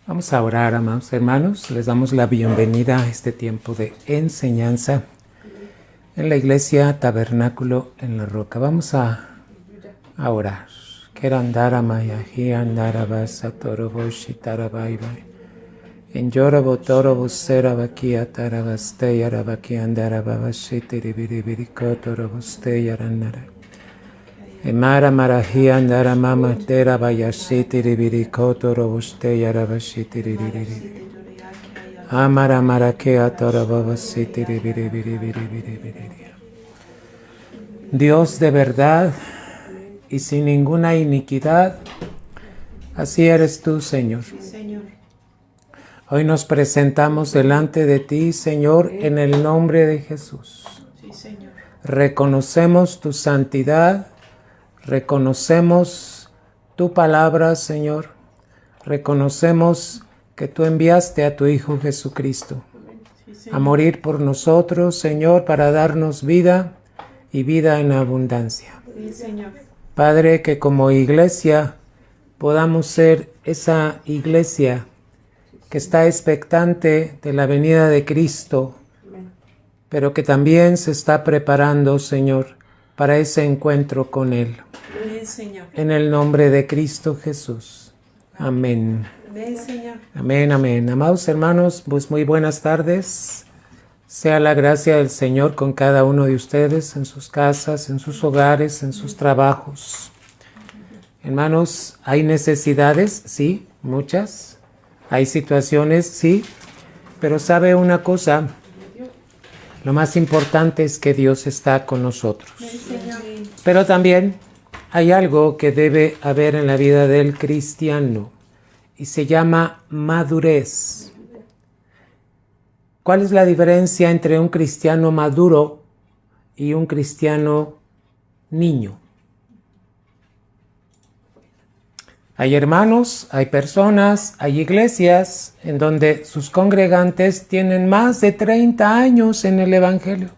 Vamos a orar, amados hermanos. Les damos la bienvenida a este tiempo de enseñanza en la iglesia Tabernáculo en la Roca. Vamos a orar. Quiero andar a Mayaji, andar a Basa, Torobo, Shitarabai, en Yorobo, Torobo, Serabaki, Atarabaste, Yarabaki, Andarababa, Shitiribiribiriko, Torobo, Yaranara. Emara Marahi, Andara Mama, Terabaya, Shitiribiriko, Torobo, Yarabashitiribiribiri. Amara Marakea, Torababa, Shitiribiribiribiri. Dios de verdad y sin ninguna iniquidad, así eres tú, Señor. Hoy nos presentamos delante de ti, Señor, en el nombre de Jesús. Reconocemos tu santidad, reconocemos tu palabra, Señor. Reconocemos que tú enviaste a tu Hijo Jesucristo a morir por nosotros, Señor, para darnos vida y vida en abundancia. Padre, que como iglesia podamos ser esa iglesia que está expectante de la venida de Cristo, pero que también se está preparando, Señor, para ese encuentro con Él. En el nombre de Cristo Jesús. Amén. Amén, amén. Amados hermanos, pues muy buenas tardes. Sea la gracia del Señor con cada uno de ustedes en sus casas, en sus hogares, en sus trabajos. Hermanos, hay necesidades, sí, muchas. Hay situaciones, sí, pero sabe una cosa, lo más importante es que Dios está con nosotros. Pero también hay algo que debe haber en la vida del cristiano y se llama madurez. ¿Cuál es la diferencia entre un cristiano maduro y un cristiano niño? Hay hermanos, hay personas, hay iglesias en donde sus congregantes tienen más de 30 años en el Evangelio,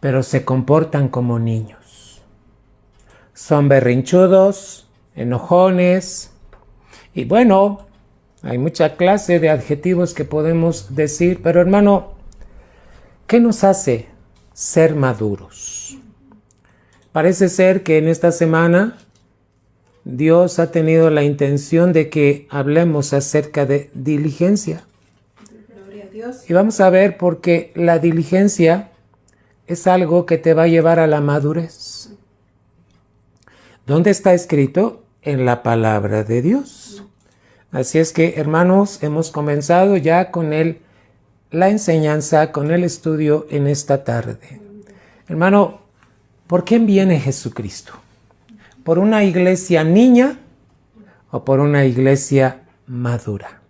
pero se comportan como niños. Son berrinchudos, enojones, y bueno, hay mucha clase de adjetivos que podemos decir, pero hermano, ¿qué nos hace ser maduros? Parece ser que en esta semana Dios ha tenido la intención de que hablemos acerca de diligencia. Gloria a Dios. Y vamos a ver porque la diligencia es algo que te va a llevar a la madurez. ¿Dónde está escrito? En la palabra de Dios. Así es que, hermanos, hemos comenzado ya con la enseñanza, con el estudio en esta tarde. Hermano, ¿por quién viene Jesucristo? ¿Por una iglesia niña o por una iglesia madura?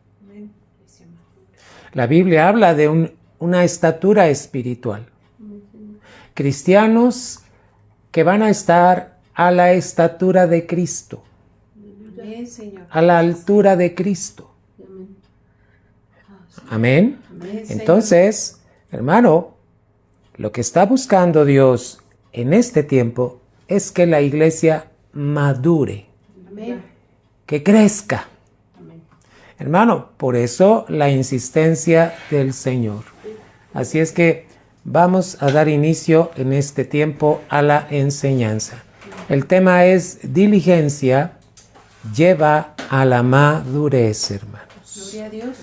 La Biblia habla de una estatura espiritual. Cristianos que van a estar a la estatura de Cristo, a la altura de Cristo. Amén. Entonces, hermano, lo que está buscando Dios en este tiempo es que la iglesia madure, que crezca. Hermano, por eso la insistencia del Señor. Así es que vamos a dar inicio en este tiempo a la enseñanza. El tema es diligencia lleva a la madurez, hermanos.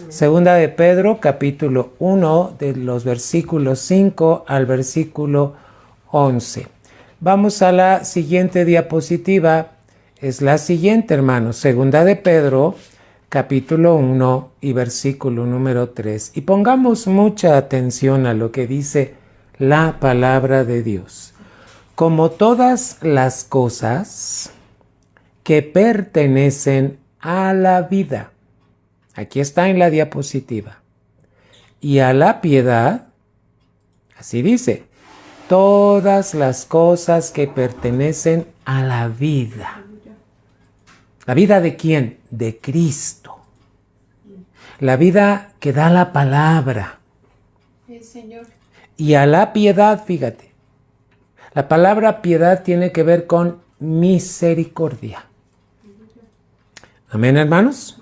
Segunda de Pedro, capítulo 1, de los versículos 5 al versículo 11. Vamos a la siguiente diapositiva. Es la siguiente, hermanos. Segunda de Pedro, capítulo 1 y versículo número 3. Y pongamos mucha atención a lo que dice la palabra de Dios. Como todas las cosas que pertenecen a la vida. Aquí está en la diapositiva. Y a la piedad, así dice, todas las cosas que pertenecen a la vida. ¿La vida de quién? De Cristo. La vida que da la palabra. Señor. Y a la piedad, fíjate. La palabra piedad tiene que ver con misericordia. Amén, hermanos.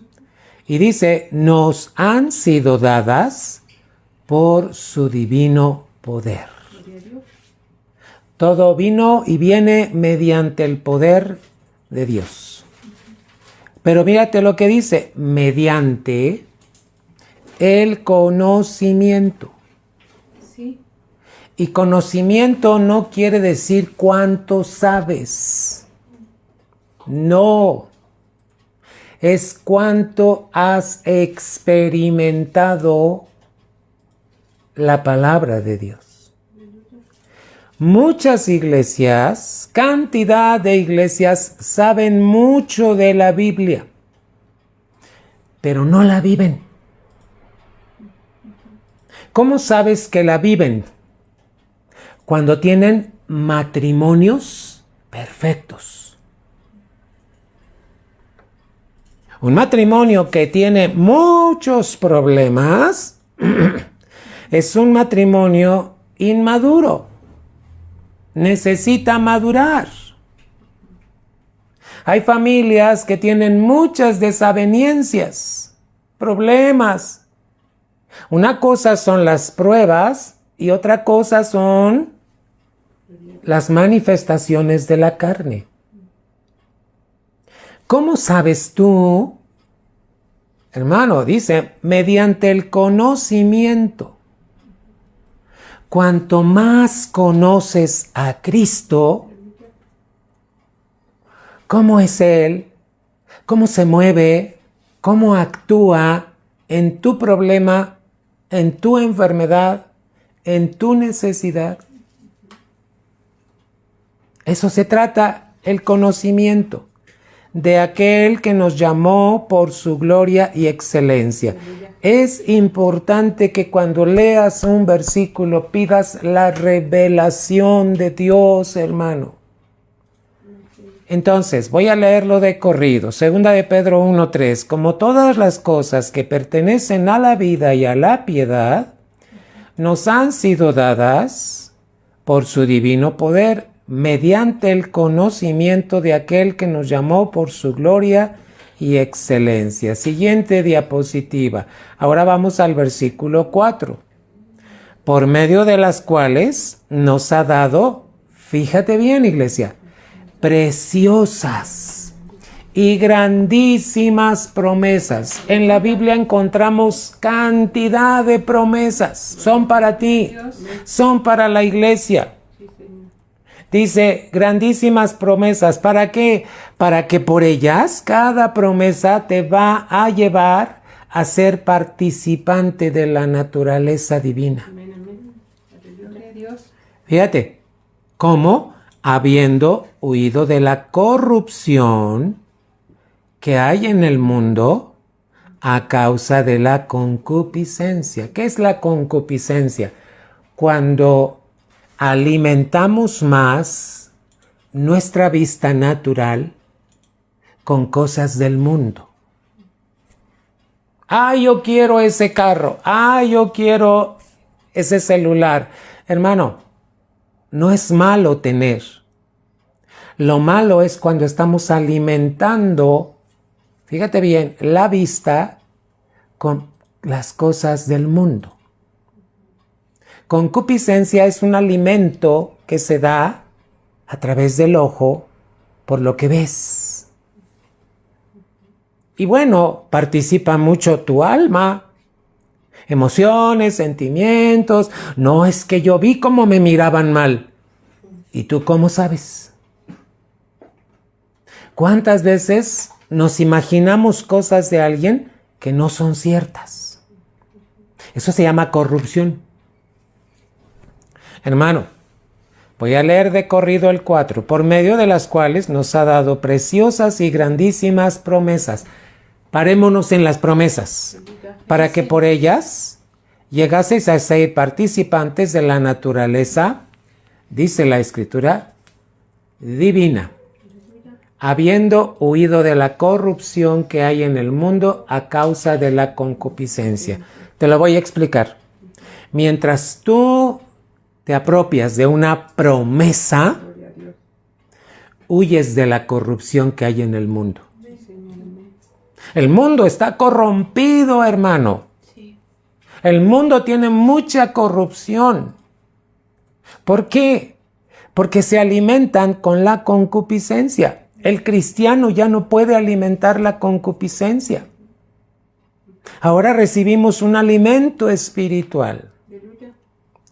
Y dice, nos han sido dadas por su divino poder. Todo vino y viene mediante el poder de Dios. Pero mírate lo que dice, mediante el conocimiento. Sí. Y conocimiento no quiere decir cuánto sabes. No. Es cuánto has experimentado la palabra de Dios. Muchas iglesias, cantidad de iglesias, saben mucho de la Biblia, pero no la viven. ¿Cómo sabes que la viven? Cuando tienen matrimonios perfectos. Un matrimonio que tiene muchos problemas es un matrimonio inmaduro. Necesita madurar. Hay familias que tienen muchas desavenencias, problemas. Una cosa son las pruebas y otra cosa son las manifestaciones de la carne. ¿Cómo sabes tú? Hermano, dice, mediante el conocimiento. Cuanto más conoces a Cristo, cómo es Él, cómo se mueve, cómo actúa en tu problema, en tu enfermedad, en tu necesidad. Eso se trata, el conocimiento de aquel que nos llamó por su gloria y excelencia. Es importante que cuando leas un versículo pidas la revelación de Dios, hermano. Entonces, voy a leerlo de corrido. Segunda de Pedro 1:3. Como todas las cosas que pertenecen a la vida y a la piedad, nos han sido dadas por su divino poder, mediante el conocimiento de aquel que nos llamó por su gloria y excelencia. Siguiente diapositiva. Ahora vamos al versículo 4. Por medio de las cuales nos ha dado, fíjate bien, iglesia, preciosas y grandísimas promesas. En la Biblia encontramos cantidad de promesas. Son para ti, son para la iglesia. Dice, grandísimas promesas. ¿Para qué? Para que por ellas cada promesa te va a llevar a ser participante de la naturaleza divina. Amén, amén. Gloria a Dios. Fíjate, ¿cómo? Habiendo huido de la corrupción que hay en el mundo a causa de la concupiscencia. ¿Qué es la concupiscencia? Cuando alimentamos más nuestra vista natural con cosas del mundo. Yo quiero ese carro. Yo quiero ese celular. Hermano, no es malo tener. Lo malo es cuando estamos alimentando, fíjate bien, la vista con las cosas del mundo. Concupiscencia es un alimento que se da a través del ojo por lo que ves. Y bueno, participa mucho tu alma, emociones, sentimientos. No es que yo vi cómo me miraban mal. ¿Y tú cómo sabes? ¿Cuántas veces nos imaginamos cosas de alguien que no son ciertas? Eso se llama corrupción. Hermano, voy a leer de corrido el 4, por medio de las cuales nos ha dado preciosas y grandísimas promesas. Parémonos en las promesas, para que por ellas llegaseis a ser participantes de la naturaleza, dice la Escritura, divina, habiendo huido de la corrupción que hay en el mundo a causa de la concupiscencia. Te lo voy a explicar. Mientras tú te apropias de una promesa, huyes de la corrupción que hay en el mundo. El mundo está corrompido, hermano. Sí. El mundo tiene mucha corrupción. ¿Por qué? Porque se alimentan con la concupiscencia. El cristiano ya no puede alimentar la concupiscencia. Ahora recibimos un alimento espiritual. Aleluya.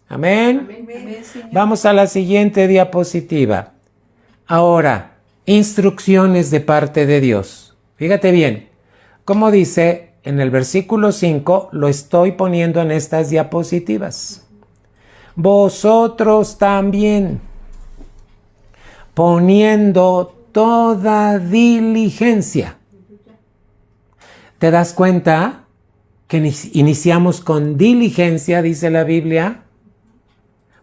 Amén. Amén, Señor. Vamos a la siguiente diapositiva. Ahora, instrucciones de parte de Dios. Fíjate bien, como dice en el versículo 5, lo estoy poniendo en estas diapositivas. Vosotros también, poniendo toda diligencia. ¿Te das cuenta que iniciamos con diligencia, dice la Biblia?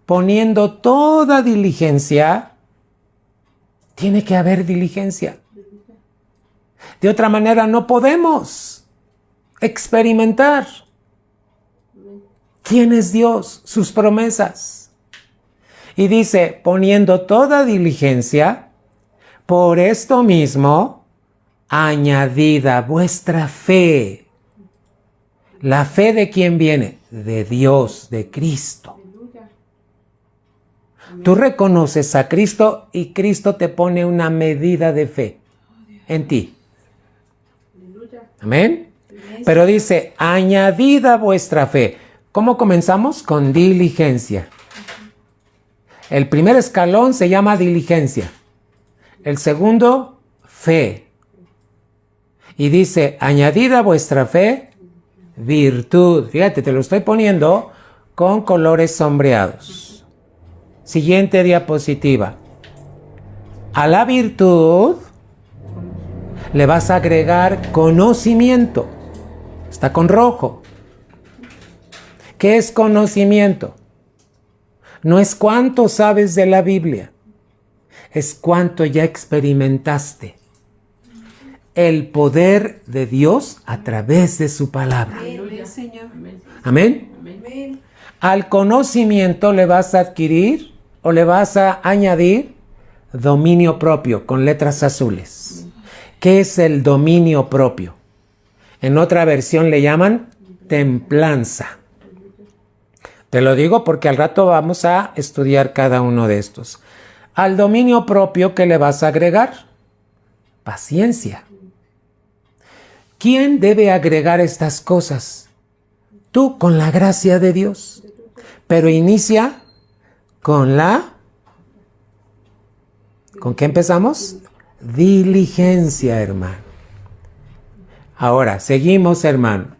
Poniendo toda diligencia, tiene que haber diligencia. De otra manera no podemos experimentar quién es Dios, sus promesas. Y dice, poniendo toda diligencia, por esto mismo, añadida vuestra fe. ¿La fe de quién viene? De Dios, de Cristo. Aleluya. Tú reconoces a Cristo y Cristo te pone una medida de fe en ti. Aleluya. Amén. Amén. Pero dice, añadida vuestra fe. ¿Cómo comenzamos? Con diligencia. El primer escalón se llama diligencia. El segundo, fe. Y dice, añadida vuestra fe, virtud. Fíjate, te lo estoy poniendo con colores sombreados. Siguiente diapositiva. A la virtud le vas a agregar conocimiento. Está con rojo. ¿Qué es conocimiento? No es cuánto sabes de la Biblia, es cuánto ya experimentaste el poder de Dios a través de su palabra. Amén, Señor. Amén. Amén. Al conocimiento le vas a adquirir o le vas a añadir dominio propio con letras azules. ¿Qué es el dominio propio? En otra versión le llaman templanza. Te lo digo porque al rato vamos a estudiar cada uno de estos. Al dominio propio, ¿qué le vas a agregar? Paciencia. ¿Quién debe agregar estas cosas? Tú, con la gracia de Dios. Pero inicia con la... ¿Con qué empezamos? Diligencia, hermano. Ahora, seguimos, hermano.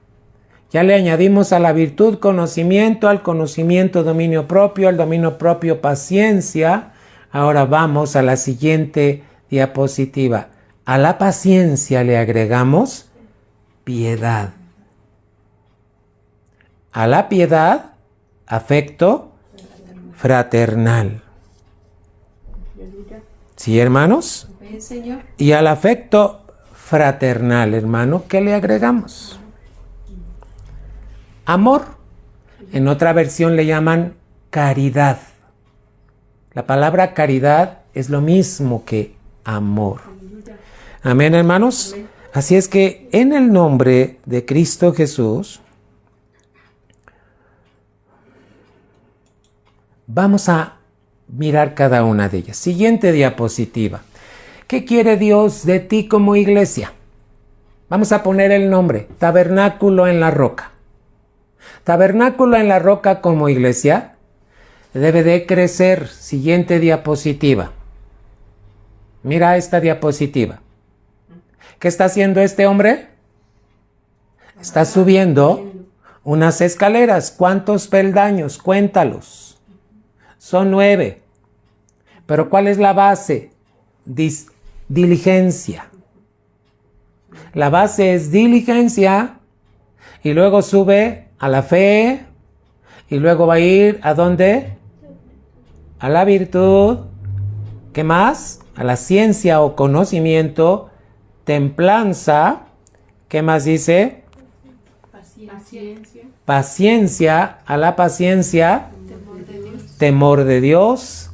Ya le añadimos a la virtud conocimiento, al conocimiento dominio propio, al dominio propio paciencia. Ahora vamos a la siguiente diapositiva. A la paciencia le agregamos piedad. A la piedad, afecto fraternal. ¿Sí, hermanos? Amén, Señor. Y al afecto fraternal, hermano, ¿qué le agregamos? Amor. En otra versión le llaman caridad. La palabra caridad es lo mismo que amor. Amén, hermanos. Amén. Así es que en el nombre de Cristo Jesús, vamos a mirar cada una de ellas. Siguiente diapositiva. ¿Qué quiere Dios de ti como iglesia? Vamos a poner el nombre, Tabernáculo en la Roca. Tabernáculo en la Roca como iglesia debe de crecer. Siguiente diapositiva. Mira esta diapositiva. ¿Qué está haciendo este hombre? Está subiendo unas escaleras. ¿Cuántos peldaños? Cuéntalos. Son 9. Pero ¿cuál es la base? Diligencia. La base es diligencia y luego sube a la fe y luego va a ir ¿a dónde? A la virtud. ¿Qué más? A la ciencia o conocimiento, templanza. ¿Qué más dice? Paciencia. Paciencia. A la paciencia, Temor de Dios. temor de Dios.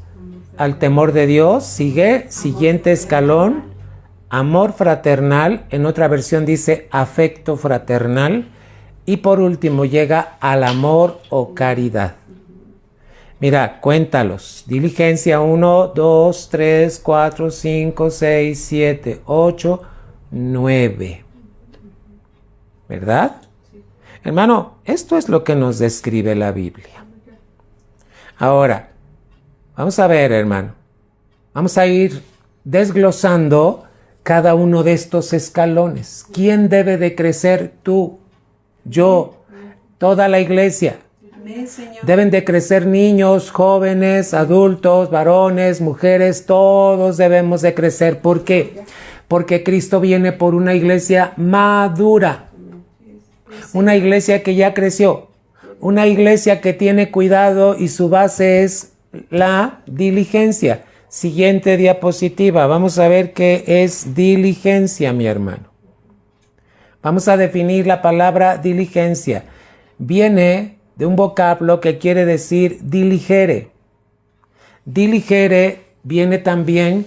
Al temor de Dios sigue, siguiente escalón, amor fraternal, en otra versión dice afecto fraternal, y por último llega al amor o caridad. Mira, cuéntalos. Diligencia 1, 2, 3, 4, 5, 6, 7, 8, 9. ¿Verdad? Hermano, esto es lo que nos describe la Biblia. Ahora, vamos a ver, hermano. Vamos a ir desglosando cada uno de estos escalones. ¿Quién debe de crecer? Tú, yo, toda la iglesia. Amén, Señor. Deben de crecer niños, jóvenes, adultos, varones, mujeres, todos debemos de crecer. ¿Por qué? Porque Cristo viene por una iglesia madura. Una iglesia que ya creció. Una iglesia que tiene cuidado y su base es la diligencia. Siguiente diapositiva. Vamos a ver qué es diligencia, mi hermano. Vamos a definir la palabra diligencia. Viene de un vocablo que quiere decir diligere. Diligere viene también,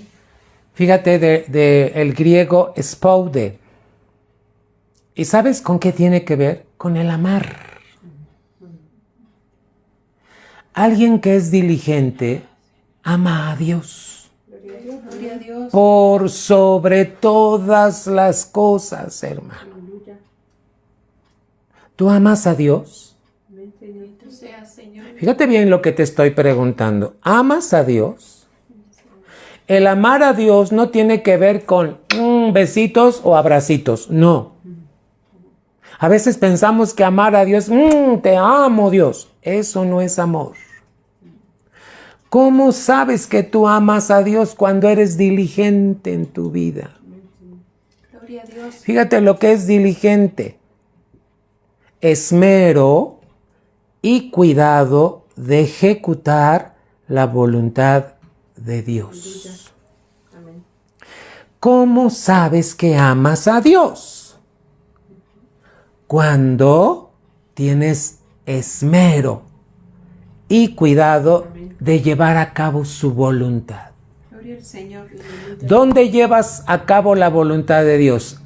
fíjate, de el griego spoude. ¿Y sabes con qué tiene que ver? Con el amar. Alguien que es diligente ama a Dios. Gloria a Dios. Por sobre todas las cosas, hermano. ¿Tú amas a Dios? Bendito sea, Señor. Fíjate bien lo que te estoy preguntando. ¿Amas a Dios? El amar a Dios no tiene que ver con besitos o abracitos. No. A veces pensamos que amar a Dios, te amo, Dios. Eso no es amor. ¿Cómo sabes que tú amas a Dios cuando eres diligente en tu vida? Gloria a Dios. Fíjate lo que es diligente. Esmero y cuidado de ejecutar la voluntad de Dios. ¿Cómo sabes que amas a Dios? Cuando tienes esmero y cuidado de llevar a cabo su voluntad. Gloria al Señor. ¿Dónde llevas a cabo la voluntad de Dios?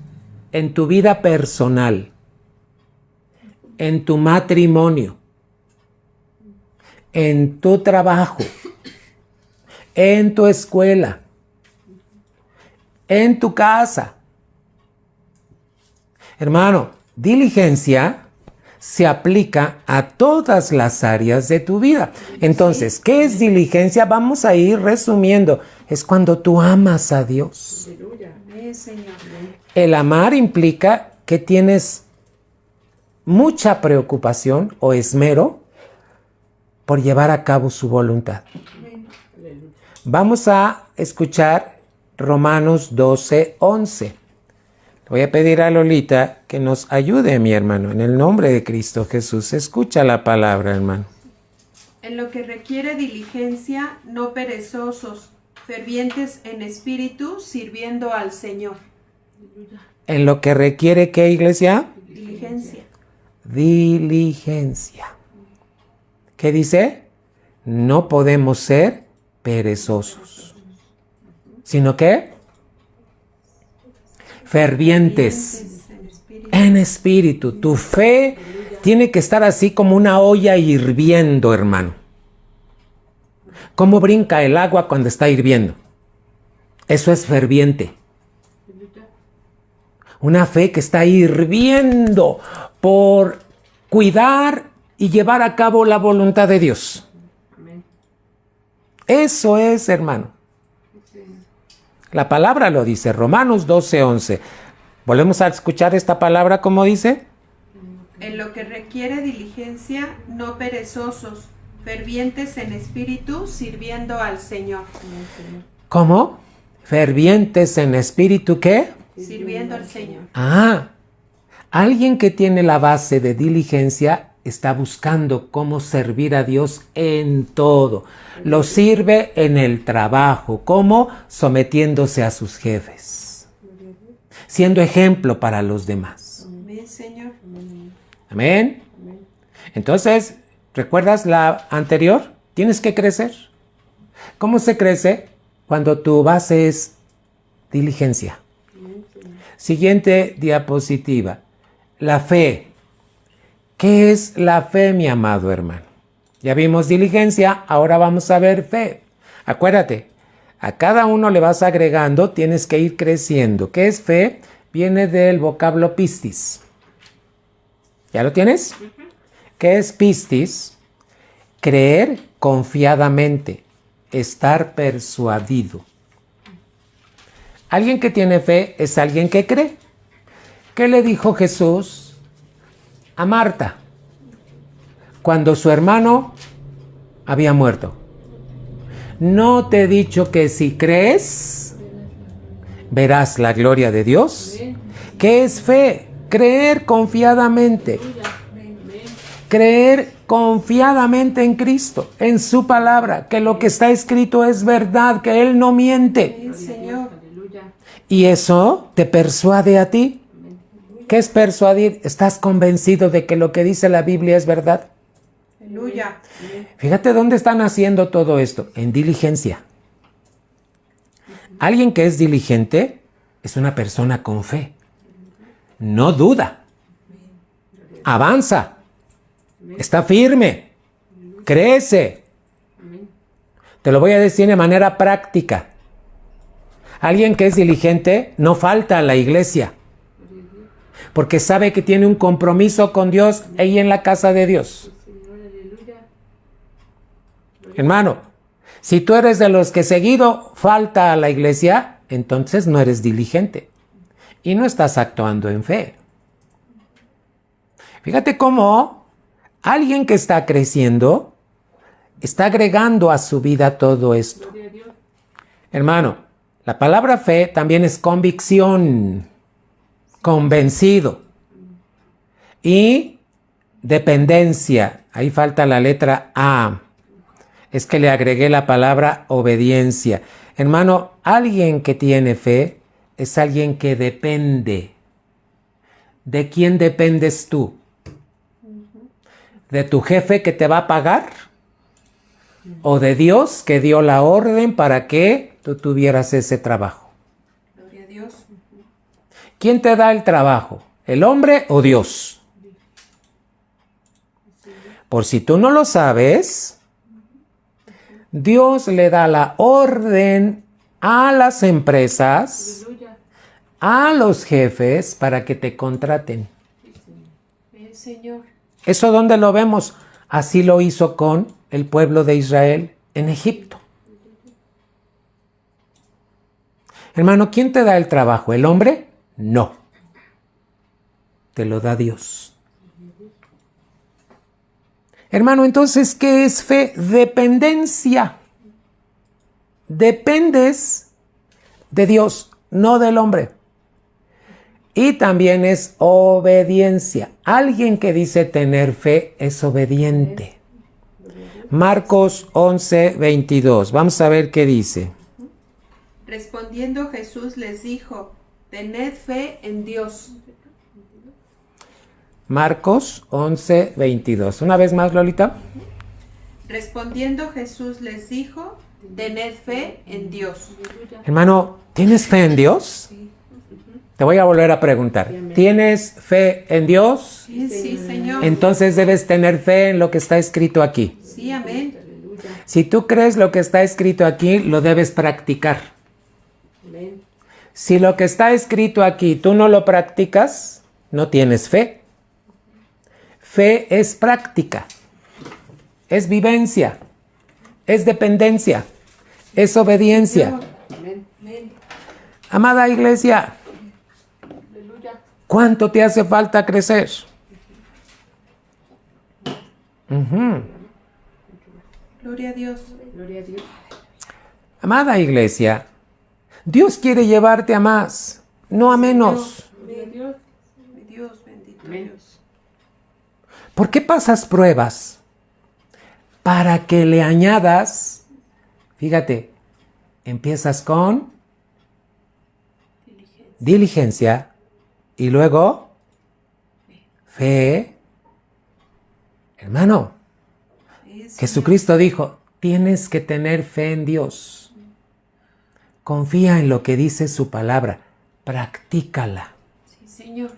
En tu vida personal, en tu matrimonio, en tu trabajo, en tu escuela, en tu casa. Hermano, diligencia se aplica a todas las áreas de tu vida. Entonces, ¿qué es diligencia? Vamos a ir resumiendo. Es cuando tú amas a Dios. Amén, Señor. El amar implica que tienes mucha preocupación o esmero por llevar a cabo su voluntad. Amén. Vamos a escuchar Romanos 12:11. Voy a pedir a Lolita que nos ayude, mi hermano, en el nombre de Cristo Jesús. Escucha la palabra, hermano. En lo que requiere diligencia, no perezosos, fervientes en espíritu, sirviendo al Señor. En lo que requiere, ¿qué, iglesia? Diligencia. Diligencia. ¿Qué dice? No podemos ser perezosos, sino que fervientes En espíritu. en espíritu. Tu fe tiene que estar así como una olla hirviendo, hermano. ¿Cómo brinca el agua cuando está hirviendo? Eso es ferviente. Una fe que está hirviendo por cuidar y llevar a cabo la voluntad de Dios. Eso es, hermano. La palabra lo dice, Romanos 12:11. ¿Volvemos a escuchar esta palabra como dice? En lo que requiere diligencia, no perezosos, fervientes en espíritu, sirviendo al Señor. ¿Cómo? Fervientes en espíritu, ¿qué? Sirviendo al Señor. Alguien que tiene la base de diligencia está buscando cómo servir a Dios en todo. Lo sirve en el trabajo, ¿cómo? Sometiéndose a sus jefes, siendo ejemplo para los demás. Amén, Señor. Amén. Entonces, ¿recuerdas la anterior? Tienes que crecer. ¿Cómo se crece? Cuando tu base es diligencia. Siguiente diapositiva. La fe. ¿Qué es la fe, mi amado hermano? Ya vimos diligencia, ahora vamos a ver fe. Acuérdate, a cada uno le vas agregando, tienes que ir creciendo. ¿Qué es fe? Viene del vocablo pistis. ¿Ya lo tienes? ¿Qué es pistis? Creer confiadamente, estar persuadido. Alguien que tiene fe es alguien que cree. ¿Qué le dijo Jesús a Marta cuando su hermano había muerto? ¿No te he dicho que si crees, verás la gloria de Dios? ¿Qué es fe? Creer confiadamente. Creer confiadamente en Cristo, en su palabra, que lo que está escrito es verdad, que Él no miente. Señor. Y eso te persuade a ti. ¿Qué es persuadir? ¿Estás convencido de que lo que dice la Biblia es verdad? Aleluya. Fíjate dónde están haciendo todo esto, en diligencia. Alguien que es diligente es una persona con fe. No duda. Avanza. Está firme. Crece. Te lo voy a decir de manera práctica. Alguien que es diligente no falta a la iglesia, porque sabe que tiene un compromiso con Dios y en la casa de Dios. Hermano, si tú eres de los que seguido falta a la iglesia, entonces no eres diligente y no estás actuando en fe. Fíjate cómo alguien que está creciendo está agregando a su vida todo esto. Hermano, la palabra fe también es convicción, convencido. Y dependencia, ahí falta la letra A. Es que le agregué la palabra obediencia. Hermano, alguien que tiene fe es alguien que depende. ¿De quién dependes tú? ¿De tu jefe que te va a pagar? ¿O de Dios que dio la orden para que tú tuvieras ese trabajo? Gloria a Dios. ¿Quién te da el trabajo? ¿El hombre o Dios? Por si tú no lo sabes, Dios le da la orden a las empresas, a los jefes, para que te contraten. Señor. ¿Eso dónde lo vemos? Así lo hizo con el pueblo de Israel en Egipto. Hermano, ¿quién te da el trabajo? ¿El hombre? No. Te lo da Dios. Hermano, entonces, ¿qué es fe? Dependencia. Dependes de Dios, no del hombre. Y también es obediencia. Alguien que dice tener fe es obediente. Marcos 11:22. Vamos a ver qué dice. Respondiendo Jesús les dijo, tened fe en Dios. Marcos 11:22. Una vez más, Lolita. Respondiendo Jesús les dijo, tened fe en Dios. Hermano, ¿tienes fe en Dios? Te voy a volver a preguntar. ¿Tienes fe en Dios? Sí, Señor. Entonces debes tener fe en lo que está escrito aquí. Sí, amén. Si tú crees lo que está escrito aquí, lo debes practicar. Si lo que está escrito aquí tú no lo practicas, no tienes fe. Fe es práctica, es vivencia, es dependencia, es obediencia. Amada iglesia, ¿cuánto te hace falta crecer? Gloria a Dios. Gloria a Dios. Amada iglesia, Dios quiere llevarte a más, no a menos. Gloria a Dios. Mi Dios, bendito Amén. Dios. ¿Por qué pasas pruebas? Para que le añadas, fíjate, empiezas con diligencia y luego fe. Hermano, Jesucristo dijo, tienes que tener fe en Dios. Confía en lo que dice su palabra practícala. Sí, Señor.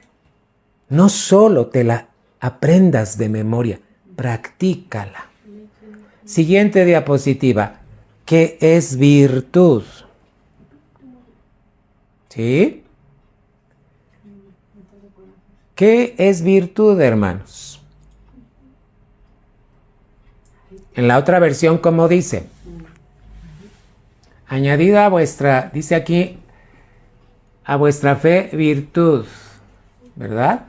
No solo te la aprendas de memoria, practícala. Siguiente diapositiva. ¿Qué es virtud? ¿Sí? ¿Qué es virtud, hermanos? En la otra versión, ¿cómo dice? Añadida a vuestra, dice aquí, a vuestra fe, virtud, ¿verdad?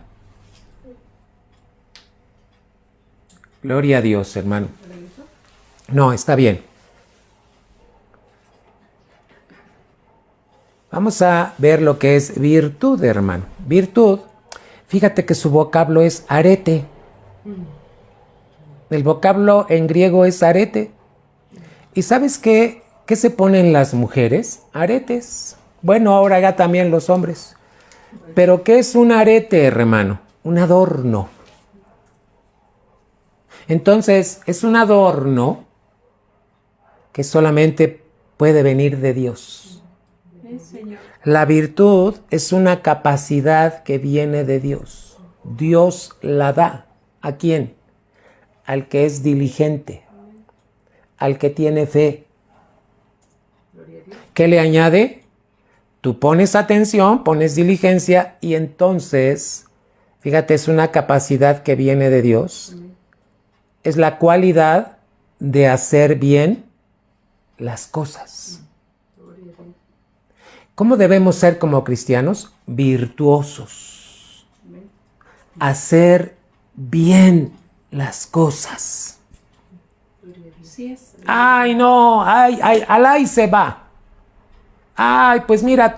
Gloria a Dios, hermano. No, está bien. Vamos a ver lo que es virtud, hermano. Virtud, fíjate que su vocablo es arete. El vocablo en griego es arete. ¿Y sabes qué se ponen las mujeres? Aretes. Bueno, ahora ya también los hombres. Pero ¿qué es un arete, hermano? Un adorno. Entonces, es un adorno que solamente puede venir de Dios. Sí, Señor. La virtud es una capacidad que viene de Dios. Dios la da. ¿A quién? Al que es diligente, al que tiene fe. ¿Qué le añade? Tú pones atención, pones diligencia y entonces, fíjate, es una capacidad que viene de Dios. Es la cualidad de hacer bien las cosas. ¿Cómo debemos ser como cristianos? Virtuosos. Hacer bien las cosas. Sí es. Ay, no, ay, alay se va. Ay, pues mira,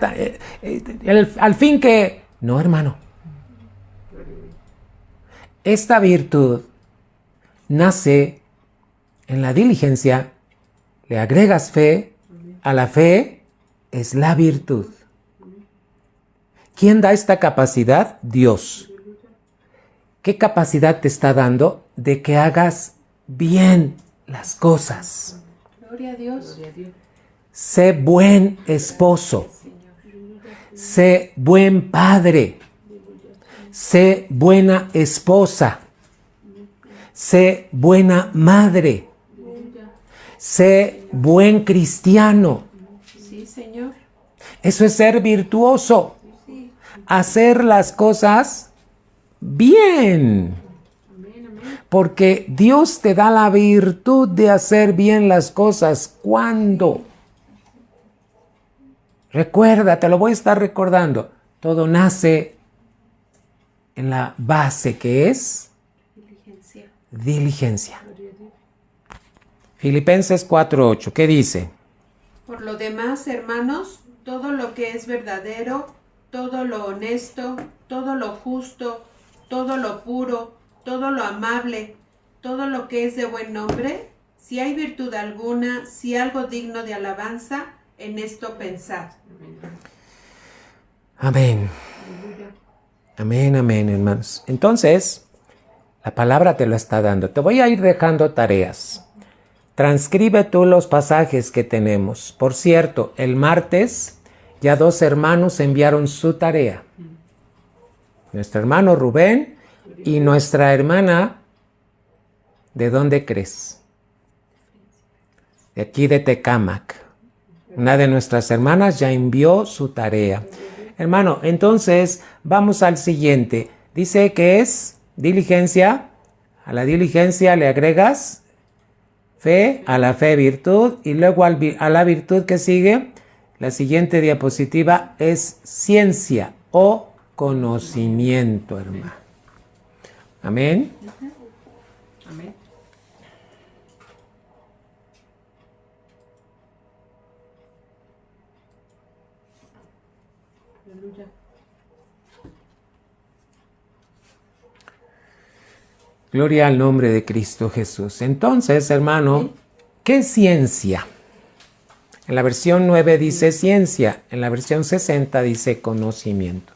al fin que... No, hermano. Esta virtud nace en la diligencia, le agregas fe, a la fe es la virtud. ¿Quién da esta capacidad? Dios. ¿Qué capacidad te está dando de que hagas bien las cosas? Gloria a Dios. Sé buen esposo. Sé buen padre. Sé buena esposa. Sé buena madre. Sé buen cristiano. Sí, Señor. Eso es ser virtuoso. Hacer las cosas bien. Porque Dios te da la virtud de hacer bien las cosas. ¿Cuándo? Recuerda, te lo voy a estar recordando. Todo nace en la base que es diligencia. Filipenses 4:8, ¿qué dice? Por lo demás, hermanos, todo lo que es verdadero, todo lo honesto, todo lo justo, todo lo puro, todo lo amable, todo lo que es de buen nombre, si hay virtud alguna, si algo digno de alabanza, en esto pensad. Amén. Amén, amén, hermanos. Entonces, la palabra te lo está dando. Te voy a ir dejando tareas. Transcribe tú los pasajes que tenemos. Por cierto, el martes ya 2 hermanos enviaron su tarea. Nuestro hermano Rubén y nuestra hermana, ¿de dónde crees? De aquí de Tecámac. Una de nuestras hermanas ya envió su tarea. Hermano, entonces vamos al siguiente. Dice que es diligencia. A la diligencia le agregas fe, a la fe virtud y luego a la virtud que sigue, la siguiente diapositiva es ciencia o conocimiento, hermano. Amén. Amén. Gloria al nombre de Cristo Jesús. Entonces, hermano, ¿qué es ciencia? En la versión 9 dice ciencia, en la versión 60 dice conocimiento.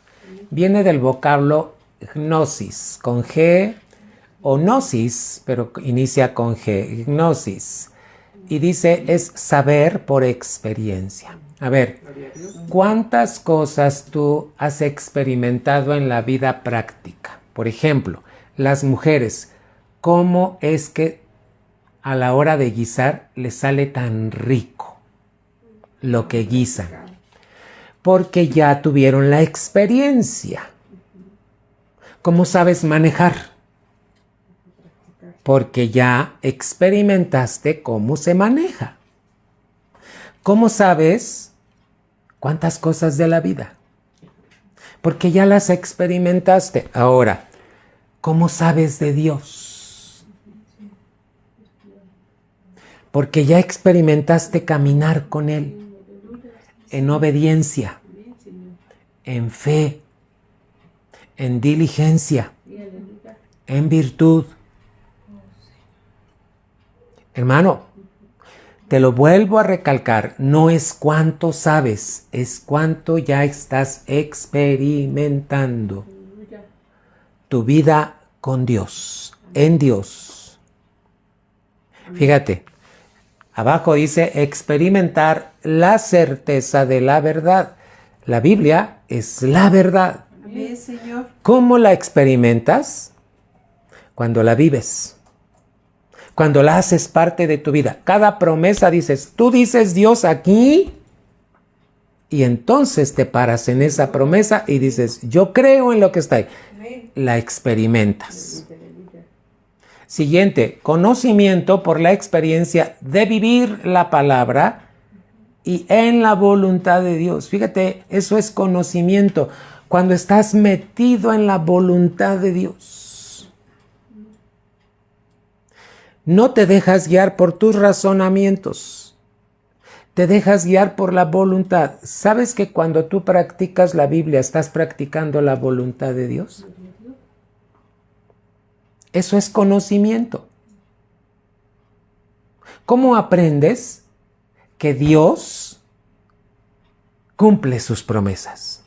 Viene del vocablo gnosis, con G, o gnosis, pero inicia con G, gnosis. Y dice, es saber por experiencia. A ver, ¿cuántas cosas tú has experimentado en la vida práctica? Por ejemplo, las mujeres, ¿cómo es que a la hora de guisar les sale tan rico lo que guisan? Porque ya tuvieron la experiencia. ¿Cómo sabes manejar? Porque ya experimentaste cómo se maneja. ¿Cómo sabes cuántas cosas de la vida? Porque ya las experimentaste. Ahora, ¿cómo sabes de Dios? Porque ya experimentaste caminar con Él en obediencia, en fe, en diligencia, en virtud. Hermano, te lo vuelvo a recalcar, no es cuánto sabes, es cuánto ya estás experimentando tu vida con Dios, en Dios. Fíjate, abajo dice experimentar la certeza de la verdad. La Biblia es la verdad. Amén, Señor. ¿Cómo la experimentas? Cuando la vives. Cuando la haces parte de tu vida. Cada promesa dices, tú dices Dios aquí, y entonces te paras en esa promesa y dices, yo creo en lo que está ahí. La experimentas. Siguiente, conocimiento por la experiencia de vivir la palabra y en la voluntad de Dios. Fíjate, eso es conocimiento. Cuando estás metido en la voluntad de Dios. No te dejas guiar por tus razonamientos, te dejas guiar por la voluntad. ¿Sabes que cuando tú practicas la Biblia estás practicando la voluntad de Dios? Eso es conocimiento. ¿Cómo aprendes que Dios cumple sus promesas?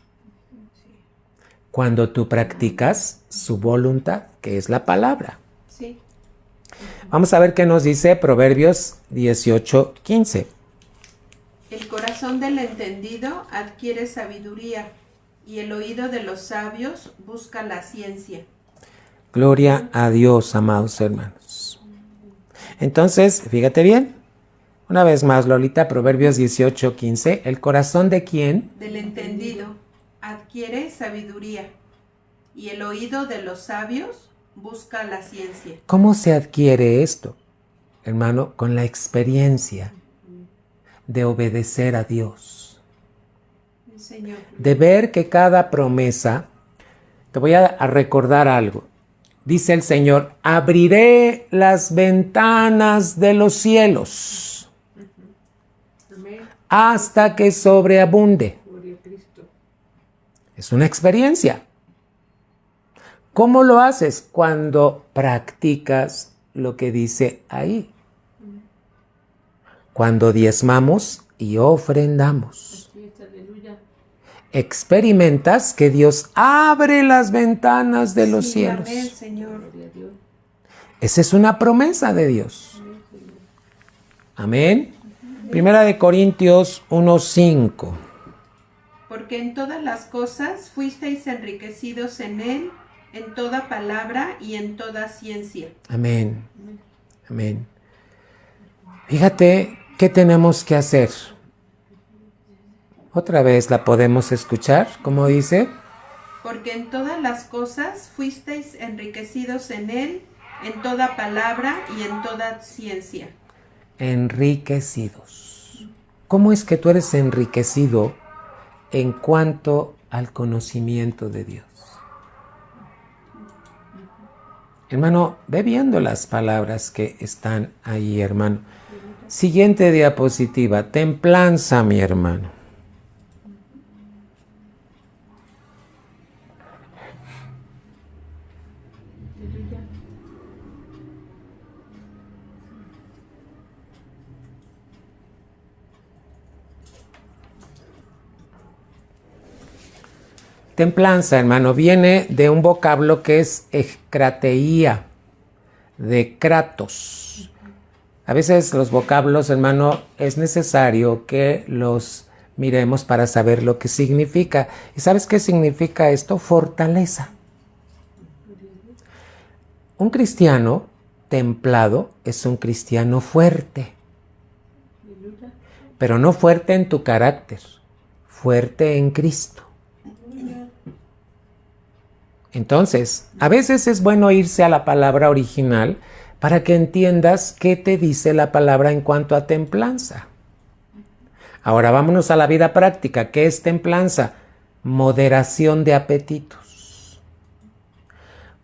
Cuando tú practicas su voluntad, que es la palabra. Sí. Vamos a ver qué nos dice Proverbios 18:15. El corazón del entendido adquiere sabiduría, y el oído de los sabios busca la ciencia. Gloria a Dios, amados hermanos. Entonces, fíjate bien. Una vez más, Lolita, Proverbios 18:15. ¿El corazón de quién? Del entendido adquiere sabiduría, y el oído de los sabios busca la ciencia. ¿Cómo se adquiere esto, hermano? Con la experiencia de obedecer a Dios. Señor. De ver que cada promesa, te voy a recordar algo. Dice el Señor, abriré las ventanas de los cielos hasta que sobreabunde. Es una experiencia. ¿Cómo lo haces? Cuando practicas lo que dice ahí. Cuando diezmamos y ofrendamos. Experimentas que Dios abre las ventanas de los cielos. Amén, Señor. Esa es una promesa de Dios. Amén. Primera de Corintios 1:5. Porque en todas las cosas fuisteis enriquecidos en Él, en toda palabra y en toda ciencia. Amén. Amén. Fíjate qué tenemos que hacer. Otra vez la podemos escuchar, como dice. Porque en todas las cosas fuisteis enriquecidos en Él, en toda palabra y en toda ciencia. Enriquecidos. ¿Cómo es que tú eres enriquecido en cuanto al conocimiento de Dios? Hermano, ve viendo las palabras que están ahí, hermano. Siguiente diapositiva. Templanza, mi hermano. Templanza, hermano, viene de un vocablo que es ecrateía, de kratos. A veces los vocablos, hermano, es necesario que los miremos para saber lo que significa. ¿Y sabes qué significa esto? Fortaleza. Un cristiano templado es un cristiano fuerte. Pero no fuerte en tu carácter, fuerte en Cristo. Entonces, a veces es bueno irse a la palabra original para que entiendas qué te dice la palabra en cuanto a templanza. Ahora vámonos a la vida práctica. ¿Qué es templanza? Moderación de apetitos.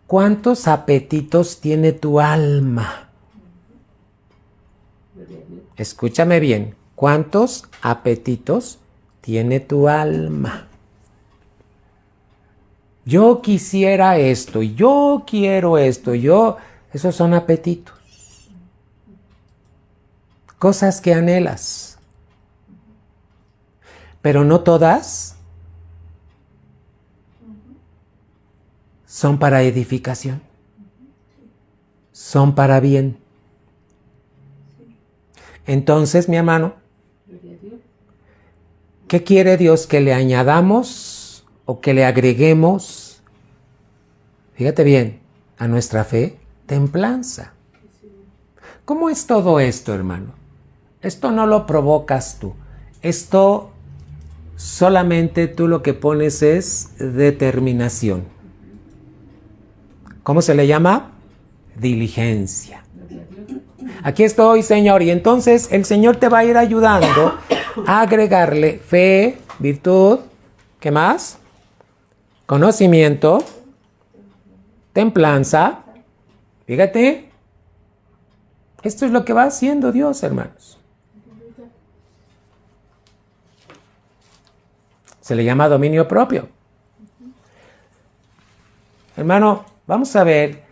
¿Cuántos apetitos tiene tu alma? Escúchame bien. ¿Cuántos apetitos tiene tu alma? Yo quisiera esto, yo quiero esto, esos son apetitos. Cosas que anhelas. Pero no todas son para edificación. Son para bien. Entonces, mi hermano, ¿qué quiere Dios? ¿Que le añadamos o que le agreguemos? Fíjate bien, a nuestra fe, templanza. ¿Cómo es todo esto, hermano? Esto no lo provocas tú. Esto solamente tú lo que pones es determinación. ¿Cómo se le llama? Diligencia. Aquí estoy, Señor, y entonces el Señor te va a ir ayudando a agregarle fe, virtud, ¿qué más? Conocimiento, templanza. Fíjate, esto es lo que va haciendo Dios, hermanos. Se le llama dominio propio. Hermano, vamos a ver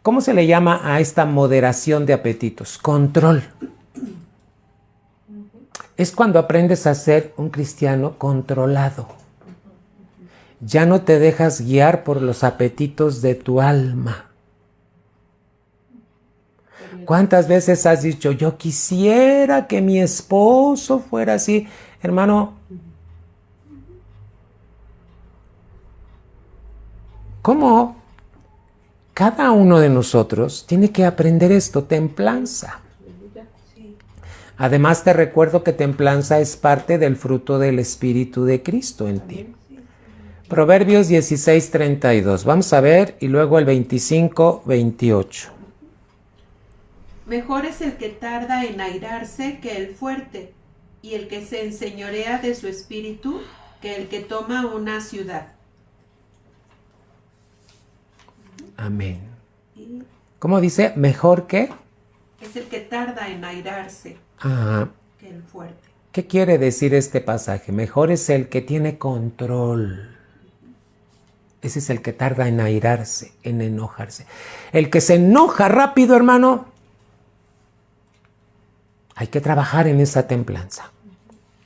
cómo se le llama a esta moderación de apetitos. Control. Es cuando aprendes a ser un cristiano controlado. Ya no te dejas guiar por los apetitos de tu alma. ¿Cuántas veces has dicho, yo quisiera que mi esposo fuera así? Hermano, ¿cómo? Cada uno de nosotros tiene que aprender esto, templanza. Además te recuerdo que templanza es parte del fruto del Espíritu de Cristo en ti. Proverbios 16:32. Vamos a ver y luego el 25:28. Mejor es el que tarda en airarse que el fuerte, y el que se enseñorea de su espíritu que el que toma una ciudad. Amén. ¿Cómo dice? ¿Mejor qué? Es el que tarda en airarse que el fuerte. ¿Qué quiere decir este pasaje? Mejor es el que tiene control. Ese es el que tarda en airarse, en enojarse. El que se enoja rápido, hermano, hay que trabajar en esa templanza.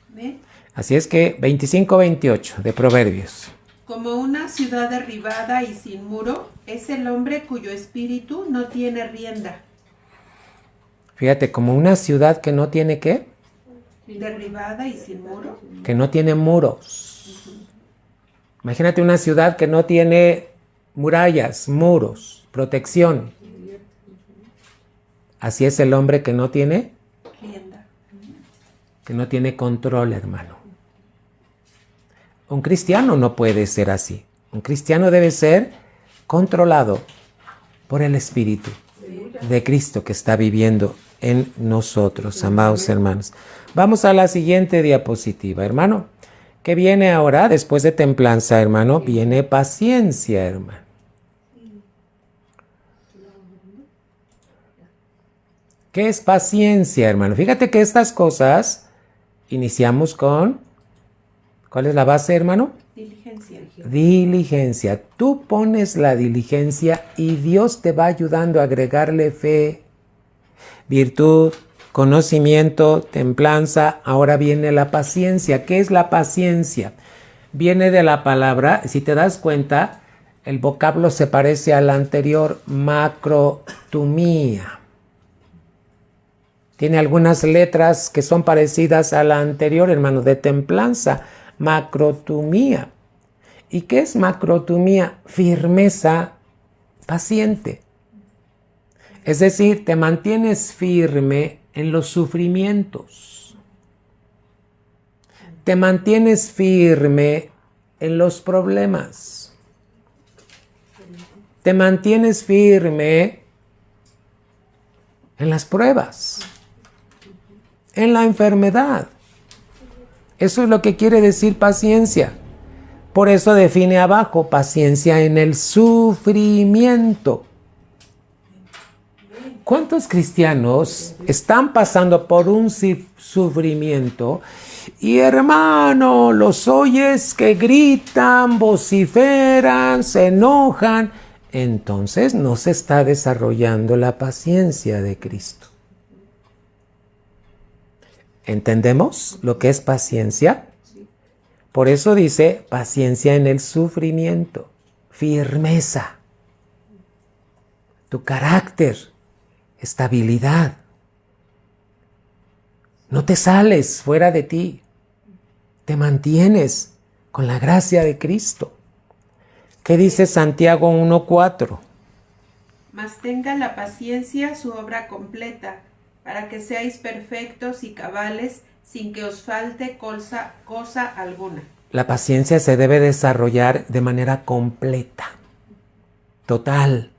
¿Ve? Así es que 25:28 de Proverbios. Como una ciudad derribada y sin muro, es el hombre cuyo espíritu no tiene rienda. Fíjate, como una ciudad que no tiene ¿qué? Derribada y sin muro. Que no tiene muros. Imagínate una ciudad que no tiene murallas, muros, protección. Así es el hombre que no tiene Rienda. Que no tiene control, hermano. Un cristiano no puede ser así. Un cristiano debe ser controlado por el Espíritu de Cristo que está viviendo en nosotros, amados hermanos. Vamos a la siguiente diapositiva, hermano. ¿Qué viene ahora? Después de templanza, hermano, viene paciencia, hermano. ¿Qué es paciencia, hermano? Fíjate que estas cosas iniciamos con... ¿Cuál es la base, hermano? Diligencia. Diligencia. Tú pones la diligencia y Dios te va ayudando a agregarle fe, virtud, conocimiento, templanza. Ahora viene la paciencia. ¿Qué es la paciencia? Viene de la palabra, si te das cuenta, el vocablo se parece al anterior, macrotumía. Tiene algunas letras que son parecidas a la anterior, hermano, de templanza. Macrotumía. ¿Y qué es macrotumía? Firmeza paciente. Es decir, te mantienes firme en los sufrimientos. Te mantienes firme en los problemas. Te mantienes firme en las pruebas, en la enfermedad. Eso es lo que quiere decir paciencia. Por eso define abajo, paciencia en el sufrimiento. ¿Cuántos cristianos están pasando por un sufrimiento y, hermano, los oyes que gritan, vociferan, se enojan? Entonces no se está desarrollando la paciencia de Cristo. ¿Entendemos lo que es paciencia? Por eso dice paciencia en el sufrimiento, firmeza, tu carácter, estabilidad. No te sales fuera de ti, te mantienes con la gracia de Cristo. ¿Qué dice Santiago 1:4? Mas tenga la paciencia su obra completa, para que seáis perfectos y cabales, sin que os falte cosa alguna. La paciencia se debe desarrollar de manera completa, total.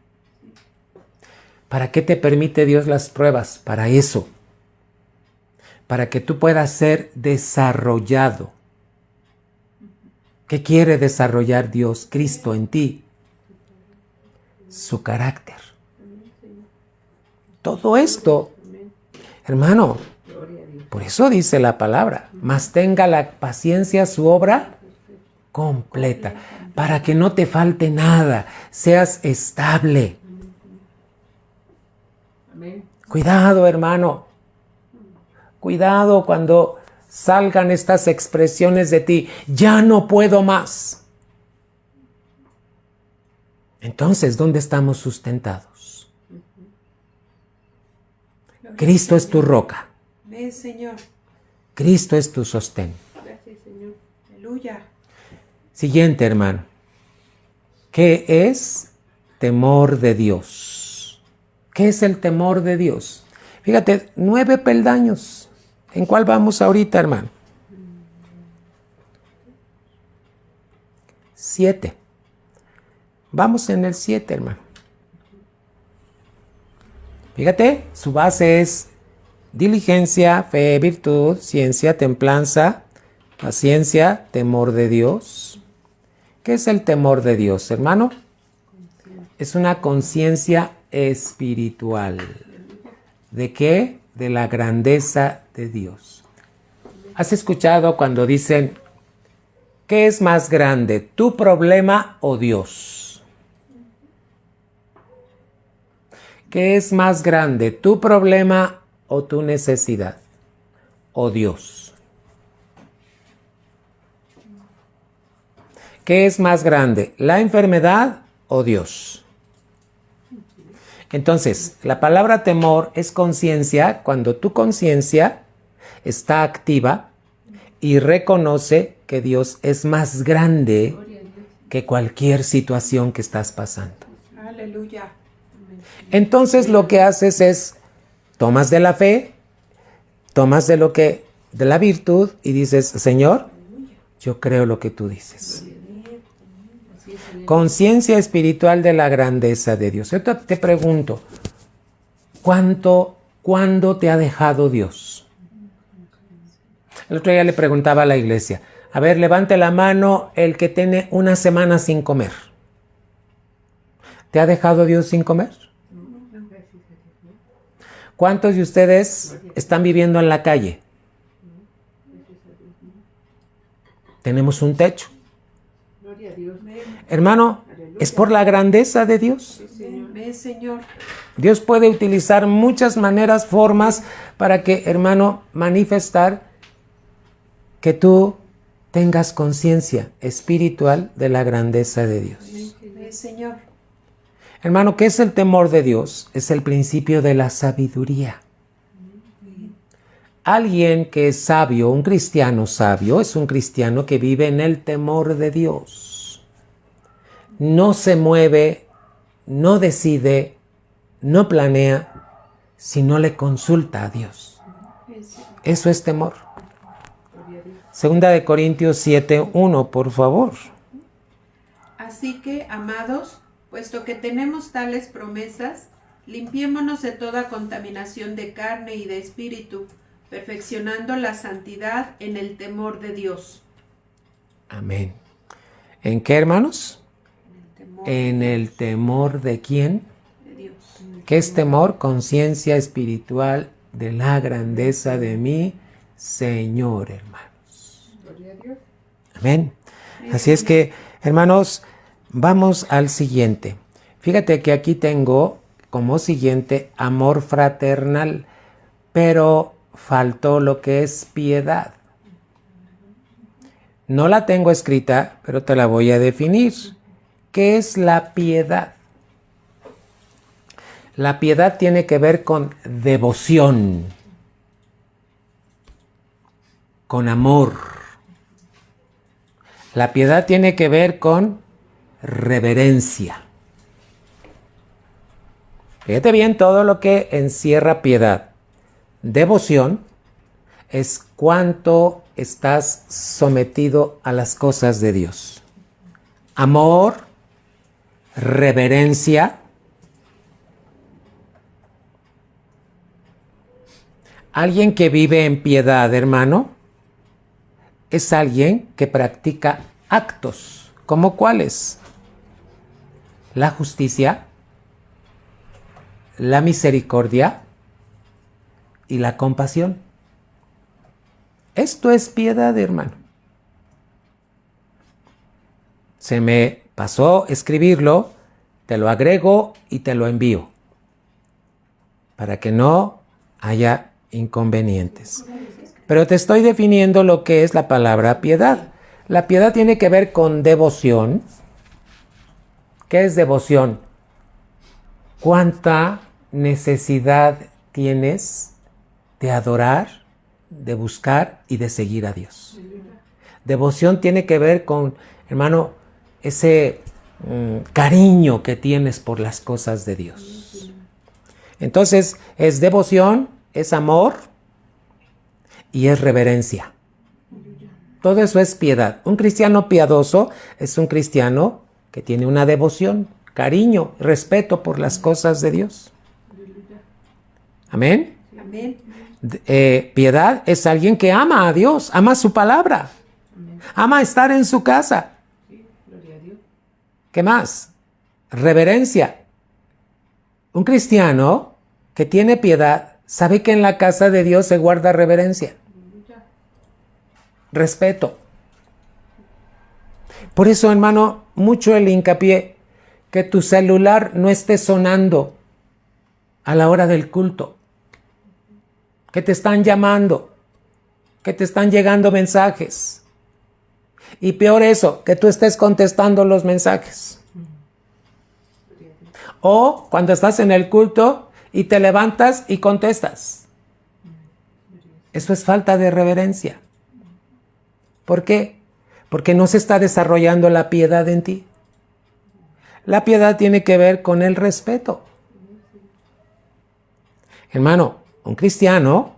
¿Para qué te permite Dios las pruebas? Para eso. Para que tú puedas ser desarrollado. ¿Qué quiere desarrollar Dios, Cristo, en ti? Su carácter. Todo esto, hermano, por eso dice la palabra, mas tenga la paciencia su obra completa, para que no te falte nada, seas estable. Cuidado, hermano. Cuidado cuando salgan estas expresiones de ti, ya no puedo más. Entonces, ¿dónde estamos sustentados? Cristo es tu roca. Señor. Cristo es tu sostén. Gracias, Señor. Aleluya. Siguiente, hermano. ¿Qué es temor de Dios? ¿Qué es el temor de Dios? Fíjate, 9 peldaños. ¿En cuál vamos ahorita, hermano? 7. Vamos en el 7, hermano. Fíjate, su base es diligencia, fe, virtud, ciencia, templanza, paciencia, temor de Dios. ¿Qué es el temor de Dios, hermano? Es una conciencia espiritual. ¿De qué? De la grandeza de Dios. ¿Has escuchado cuando dicen, ¿qué es más grande, tu problema o Dios? ¿Qué es más grande, tu problema o tu necesidad? ¿O Dios? ¿Qué es más grande, la enfermedad o Dios? Entonces, la palabra temor es conciencia cuando tu conciencia está activa y reconoce que Dios es más grande que cualquier situación que estás pasando. Aleluya. Entonces lo que haces es, tomas de la fe, tomas de la virtud y dices, Señor, yo creo lo que tú dices. Conciencia espiritual de la grandeza de Dios. Yo te pregunto, ¿cuándo te ha dejado Dios? El otro día le preguntaba a la iglesia, a ver, levante la mano el que tiene una semana sin comer. ¿Te ha dejado Dios sin comer? ¿Cuántos de ustedes están viviendo en la calle? Tenemos un techo. Hermano, es por la grandeza de Dios. Señor. Dios puede utilizar muchas maneras, formas para que, hermano, manifestar que tú tengas conciencia espiritual de la grandeza de Dios. Señor. Hermano, ¿qué es el temor de Dios? Es el principio de la sabiduría. alguien que es sabio, un cristiano sabio, es un cristiano que vive en el temor de Dios. No se mueve, no decide, no planea, si no le consulta a Dios. Eso es temor. Segunda de Corintios 7:1, por favor. Así que, amados, puesto que tenemos tales promesas, limpiémonos de toda contaminación de carne y de espíritu, perfeccionando la santidad en el temor de Dios. Amén. ¿En qué, hermanos? En el temor de ¿quién? De Dios. ¿Qué es temor? Conciencia espiritual de la grandeza de mi Señor, hermanos. Amén. Así es que, hermanos, vamos al siguiente. Fíjate que aquí tengo como siguiente amor fraternal, pero faltó lo que es piedad. No la tengo escrita, pero te la voy a definir. ¿Qué es la piedad? La piedad tiene que ver con devoción, con amor. La piedad tiene que ver con reverencia. Fíjate bien todo lo que encierra piedad. Devoción es cuánto estás sometido a las cosas de Dios. Amor, reverencia. Alguien que vive en piedad, hermano, es alguien que practica actos. ¿Como cuáles? La justicia, la misericordia y la compasión. Esto es piedad, hermano. Se me pasó escribirlo, te lo agrego y te lo envío para que no haya inconvenientes. Pero te estoy definiendo lo que es la palabra piedad. La piedad tiene que ver con devoción. ¿Qué es devoción? ¿Cuánta necesidad tienes de adorar, de buscar y de seguir a Dios? Devoción tiene que ver con, hermano, ese cariño que tienes por las cosas de Dios. Entonces, es devoción, es amor y es reverencia. Todo eso es piedad. Un cristiano piadoso es un cristiano que tiene una devoción, cariño, respeto por las cosas de Dios. Amén. Amén. Piedad es alguien que ama a Dios, ama su palabra, ama estar en su casa. ¿Qué más? Reverencia. Un cristiano que tiene piedad sabe que en la casa de Dios se guarda reverencia, respeto. Por eso, hermano, mucho el hincapié que tu celular no esté sonando a la hora del culto, que te están llamando, que te están llegando mensajes. Y peor eso, que tú estés contestando los mensajes. O cuando estás en el culto y te levantas y contestas. Eso es falta de reverencia. ¿Por qué? Porque no se está desarrollando la piedad en ti. La piedad tiene que ver con el respeto. Hermano, un cristiano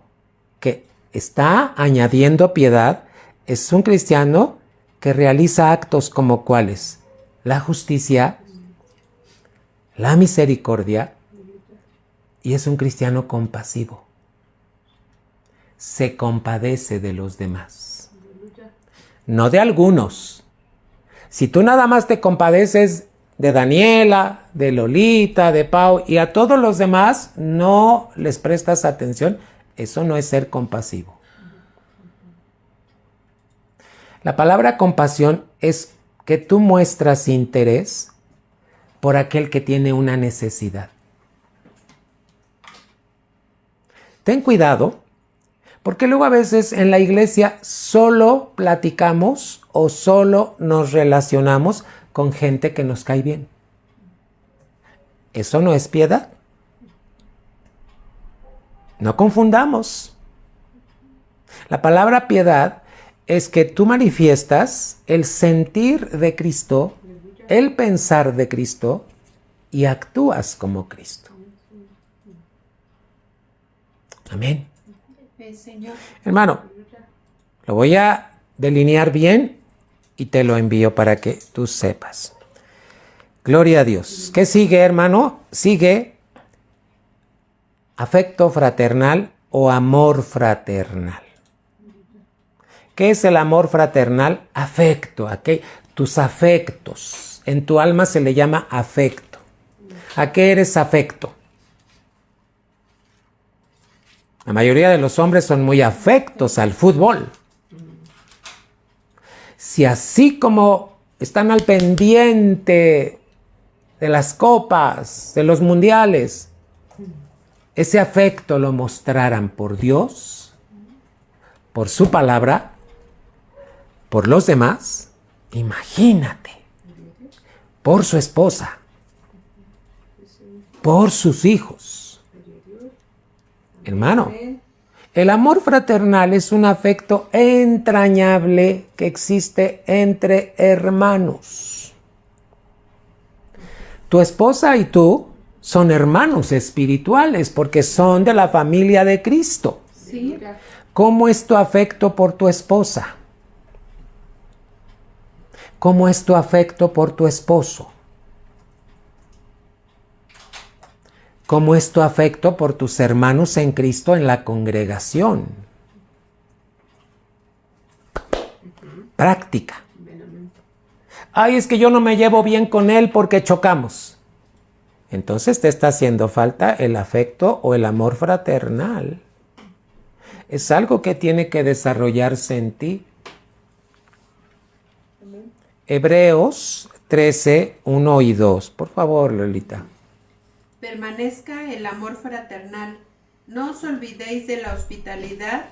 que está añadiendo piedad es un cristiano que realiza actos como cuáles: la justicia, la misericordia, y es un cristiano compasivo. Se compadece de los demás, no de algunos. Si tú nada más te compadeces de Daniela, de Lolita, de Pau y a todos los demás no les prestas atención, eso no es ser compasivo. La palabra compasión es que tú muestras interés por aquel que tiene una necesidad. Ten cuidado, porque luego a veces en la iglesia solo platicamos o solo nos relacionamos con gente que nos cae bien. Eso no es piedad. No confundamos. La palabra piedad es que tú manifiestas el sentir de Cristo, el pensar de Cristo y actúas como Cristo. Amén. Señor. Hermano, lo voy a delinear bien y te lo envío para que tú sepas. Gloria a Dios. ¿Qué sigue, hermano? Sigue afecto fraternal o amor fraternal. ¿Qué es el amor fraternal? Afecto, tus afectos. En tu alma se le llama afecto. ¿A qué eres afecto? La mayoría de los hombres son muy afectos al fútbol. Si así como están al pendiente de las copas, de los mundiales, ese afecto lo mostraran por Dios, por su palabra, por los demás, imagínate, por su esposa, por sus hijos. Hermano, el amor fraternal es un afecto entrañable que existe entre hermanos. Tu esposa y tú son hermanos espirituales porque son de la familia de Cristo. Sí. ¿Cómo es tu afecto por tu esposa? ¿Cómo es tu afecto por tu esposo? ¿Cómo es tu afecto por tus hermanos en Cristo en la congregación? Práctica. Ay, es que yo no me llevo bien con él porque chocamos. Entonces te está haciendo falta el afecto o el amor fraternal. Es algo que tiene que desarrollarse en ti. Hebreos 13, 1 y 2. Por favor, Lolita. Permanezca el amor fraternal. No os olvidéis de la hospitalidad,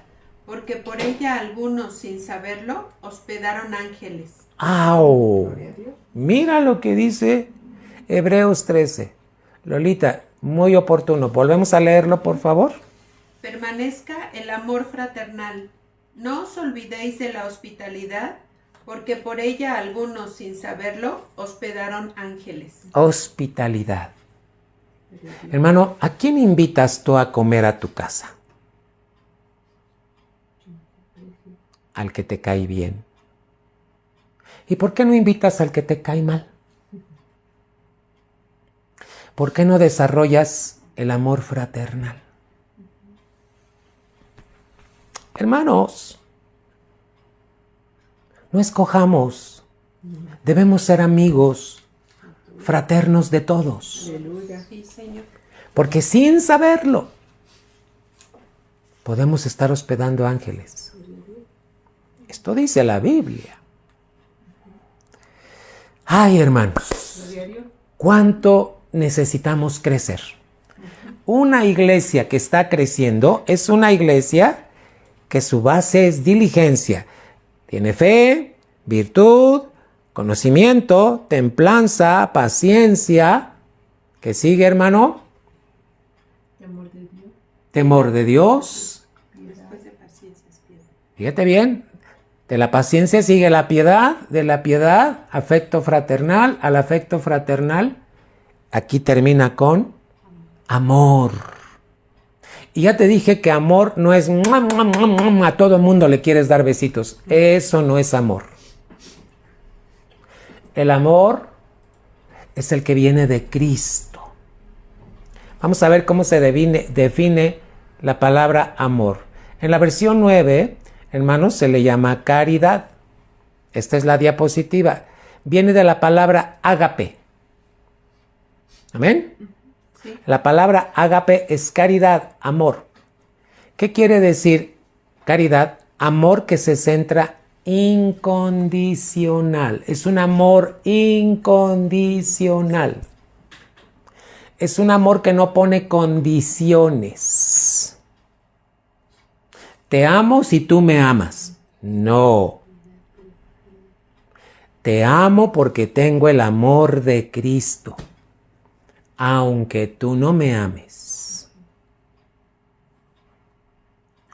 porque por ella algunos, sin saberlo, hospedaron ángeles. ¡Au! Mira lo que dice Hebreos 13. Lolita, muy oportuno. ¿Volvemos a leerlo, por favor? Permanezca el amor fraternal. No os olvidéis de la hospitalidad, porque por ella algunos, sin saberlo, hospedaron ángeles. Hospitalidad. Hermano, ¿a quién invitas tú a comer a tu casa? Al que te cae bien. ¿Y por qué no invitas al que te cae mal? ¿Por qué no desarrollas el amor fraternal? Hermanos, no escojamos. Debemos ser amigos fraternos de todos. Sí, Señor. Porque sin saberlo, podemos estar hospedando ángeles. Esto dice la Biblia. Ay, hermanos, ¿cuánto necesitamos crecer? Una iglesia que está creciendo es una iglesia que su base es diligencia. Tiene fe, virtud, conocimiento, templanza, paciencia. ¿Qué sigue, hermano? Temor de Dios. Temor de Dios. Después de paciencia es piedad. Fíjate bien. De la paciencia sigue la piedad, de la piedad, afecto fraternal, al afecto fraternal, aquí termina con amor. Y ya te dije que amor no es a todo mundo le quieres dar besitos. Eso no es amor. El amor es el que viene de Cristo. Vamos a ver cómo se define la palabra amor. En la versión 9, hermanos, se le llama caridad. Esta es la diapositiva. Viene de la palabra ágape. ¿Amén? Sí. La palabra ágape es caridad, amor. ¿Qué quiere decir caridad? Amor que se centra incondicional. Es un amor incondicional. Es un amor que no pone condiciones. Te amo si tú me amas. No. Te amo porque tengo el amor de Cristo, aunque tú no me ames.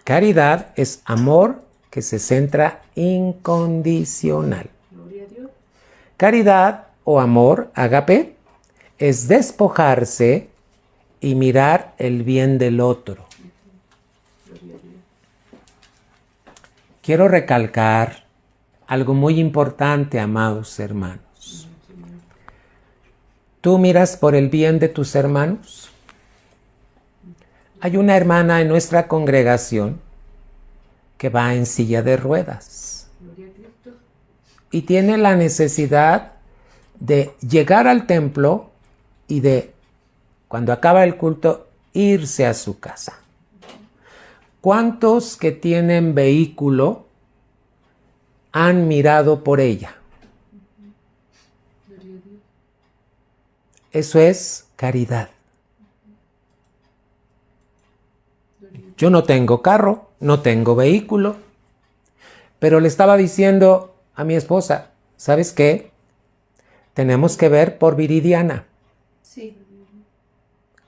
Caridad es amor que se centra incondicional. Caridad o amor, ágape, es despojarse y mirar el bien del otro. Quiero recalcar algo muy importante, amados hermanos. ¿Tú miras por el bien de tus hermanos? Hay una hermana en nuestra congregación que va en silla de ruedas y tiene la necesidad de llegar al templo y de, cuando acaba el culto, irse a su casa. ¿Cuántos que tienen vehículo han mirado por ella? Eso es caridad. Yo no tengo carro, no tengo vehículo, pero le estaba diciendo a mi esposa, ¿sabes qué? Tenemos que ver por Viridiana. Sí.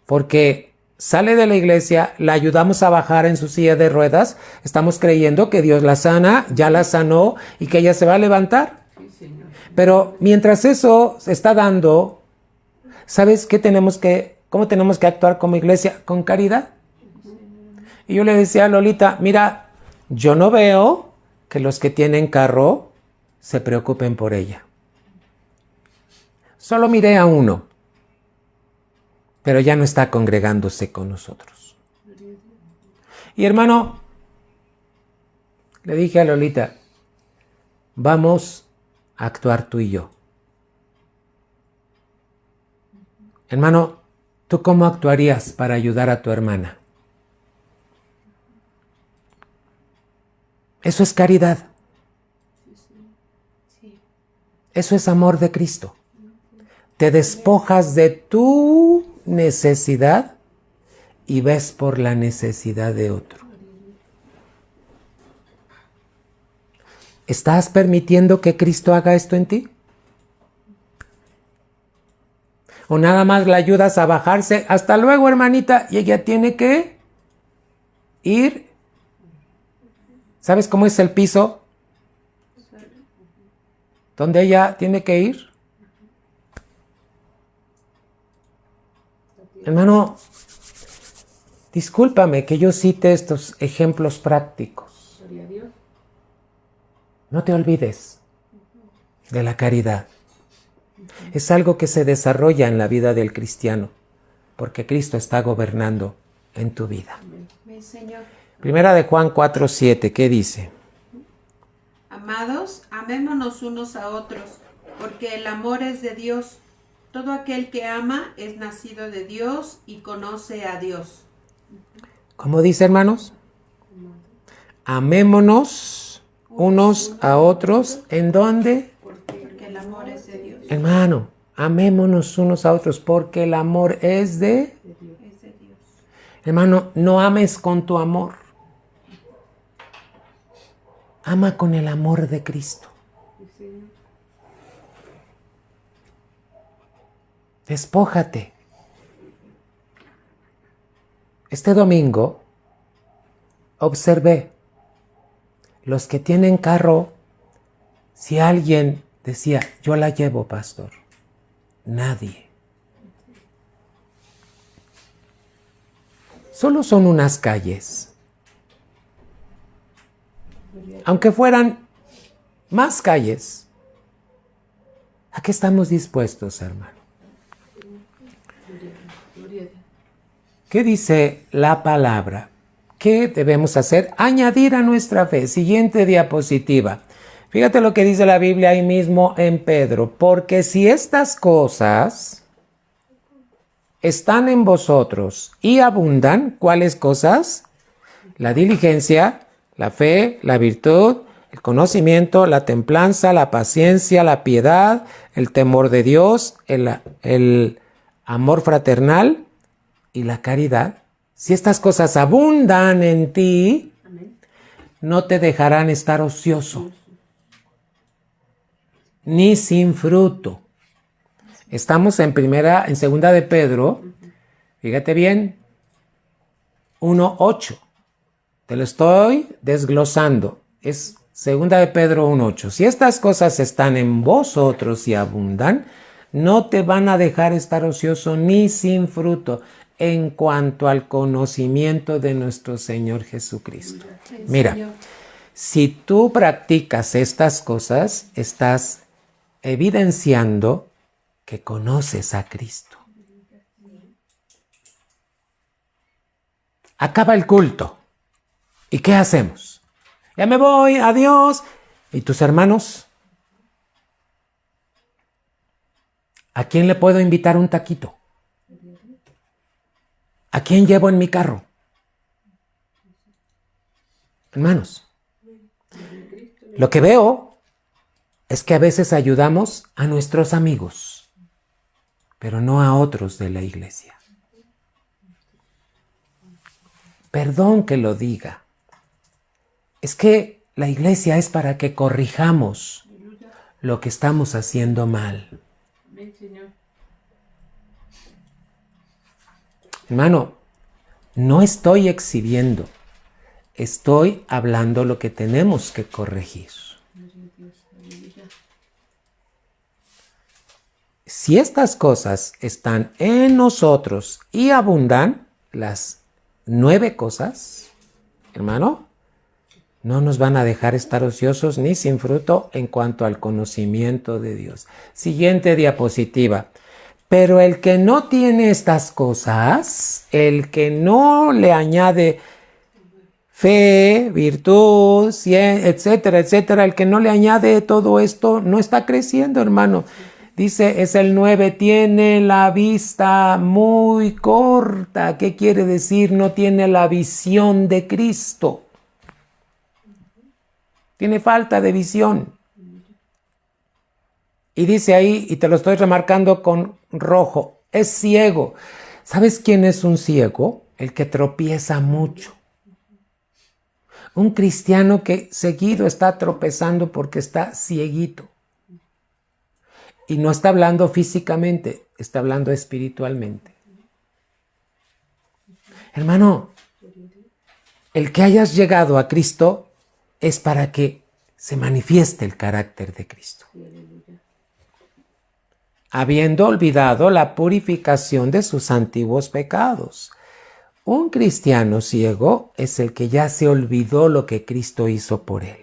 Porque sale de la iglesia, la ayudamos a bajar en su silla de ruedas, estamos creyendo que Dios la sana, ya la sanó y que ella se va a levantar. Sí, Señor. Pero mientras eso se está dando, ¿sabes cómo tenemos que actuar como iglesia? Con caridad. Y yo le decía a Lolita, mira, yo no veo que los que tienen carro se preocupen por ella. Solo miré a uno, pero ya no está congregándose con nosotros. Y hermano, le dije a Lolita, vamos a actuar tú y yo. Hermano, ¿tú cómo actuarías para ayudar a tu hermana? Eso es caridad. Eso es amor de Cristo. Te despojas de tu necesidad y ves por la necesidad de otro. ¿Estás permitiendo que Cristo haga esto en ti? ¿O nada más la ayudas a bajarse? Hasta luego, hermanita, y ella tiene que ir. ¿Sabes cómo es el piso? ¿Dónde ella tiene que ir? Hermano, discúlpame que yo cite estos ejemplos prácticos. Gloria a Dios. No te olvides de la caridad. Es algo que se desarrolla en la vida del cristiano, porque Cristo está gobernando en tu vida. Mi Señor. Primera de Juan 4:7, ¿qué dice? Amados, amémonos unos a otros, porque el amor es de Dios. Todo aquel que ama es nacido de Dios y conoce a Dios. ¿Cómo dice, hermanos? Amémonos unos a otros. ¿En dónde? Porque el amor es de Dios. Hermano, amémonos unos a otros porque el amor es de... Es de Dios. Hermano, no ames con tu amor. Ama con el amor de Cristo. Despójate. Este domingo observé los que tienen carro. Si alguien decía, yo la llevo, pastor, nadie. Solo son unas calles. Aunque fueran más calles, ¿a qué estamos dispuestos, hermano? ¿Qué dice la palabra? ¿Qué debemos hacer? Añadir a nuestra fe. Siguiente diapositiva. Fíjate lo que dice la Biblia ahí mismo en Pedro. Porque si estas cosas están en vosotros y abundan, ¿cuáles cosas? La diligencia, la fe, la virtud, el conocimiento, la templanza, la paciencia, la piedad, el temor de Dios, el amor fraternal y la caridad. Si estas cosas abundan en ti, no te dejarán estar ocioso, ni sin fruto. Estamos en segunda de Pedro, fíjate bien, 1:8. te lo estoy desglosando. Es 2 de Pedro 1:8. Si estas cosas están en vosotros y abundan, no te van a dejar estar ocioso ni sin fruto en cuanto al conocimiento de nuestro Señor Jesucristo. Mira, si tú practicas estas cosas, estás evidenciando que conoces a Cristo. Acaba el culto. ¿Y qué hacemos? Ya me voy, adiós. ¿Y tus hermanos? ¿A quién le puedo invitar un taquito? ¿A quién llevo en mi carro? Hermanos, lo que veo es que a veces ayudamos a nuestros amigos, pero no a otros de la iglesia. Perdón que lo diga. Es que la iglesia es para que corrijamos lo que estamos haciendo mal. Hermano, no estoy exhibiendo, estoy hablando lo que tenemos que corregir. Si estas cosas están en nosotros y abundan, las 9 cosas, hermano, no nos van a dejar estar ociosos ni sin fruto en cuanto al conocimiento de Dios. Siguiente diapositiva. Pero el que no tiene estas cosas, el que no le añade fe, virtud, etcétera, etcétera, el que no le añade todo esto, no está creciendo, hermano. Dice, es el 9, tiene la vista muy corta. ¿Qué quiere decir? No tiene la visión de Cristo. Tiene falta de visión. Y dice ahí, y te lo estoy remarcando con rojo, es ciego. ¿Sabes quién es un ciego? El que tropieza mucho. Un cristiano que seguido está tropezando porque está cieguito. Y no está hablando físicamente, está hablando espiritualmente. Hermano, el que hayas llegado a Cristo es para que se manifieste el carácter de Cristo. Habiendo olvidado la purificación de sus antiguos pecados. Un cristiano ciego es el que ya se olvidó lo que Cristo hizo por él.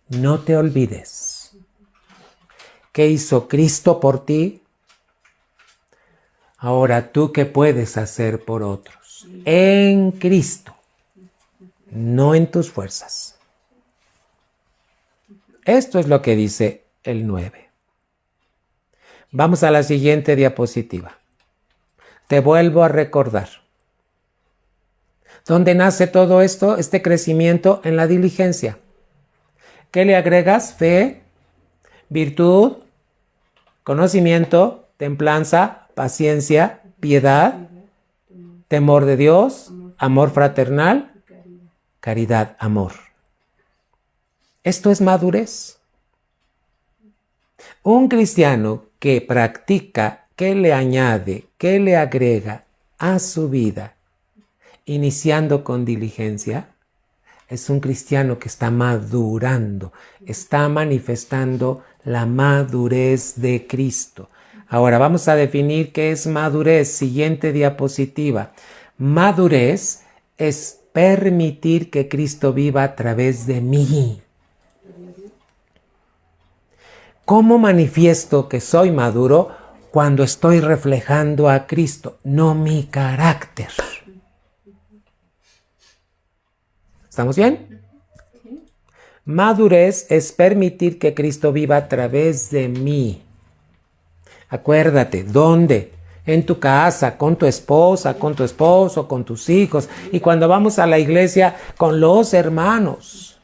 No te olvides. ¿Qué hizo Cristo por ti? Ahora, ¿tú qué puedes hacer por otros? En Cristo, no en tus fuerzas. Esto es lo que dice el 9. Vamos a la siguiente diapositiva. Te vuelvo a recordar. ¿Dónde nace todo esto? Este crecimiento en la diligencia. ¿Qué le agregas? Fe, virtud, conocimiento, templanza, paciencia, piedad, temor de Dios, amor fraternal, caridad, amor. Esto es madurez. Un cristiano que practica, que le añade, que le agrega a su vida, iniciando con diligencia, es un cristiano que está madurando, está manifestando la madurez de Cristo. Ahora vamos a definir qué es madurez. Siguiente diapositiva. Madurez es permitir que Cristo viva a través de mí. ¿Cómo manifiesto que soy maduro? Cuando estoy reflejando a Cristo, no mi carácter. ¿Estamos bien? Madurez es permitir que Cristo viva a través de mí. Acuérdate, ¿dónde? En tu casa, con tu esposa, con tu esposo, con tus hijos. Y cuando vamos a la iglesia, con los hermanos.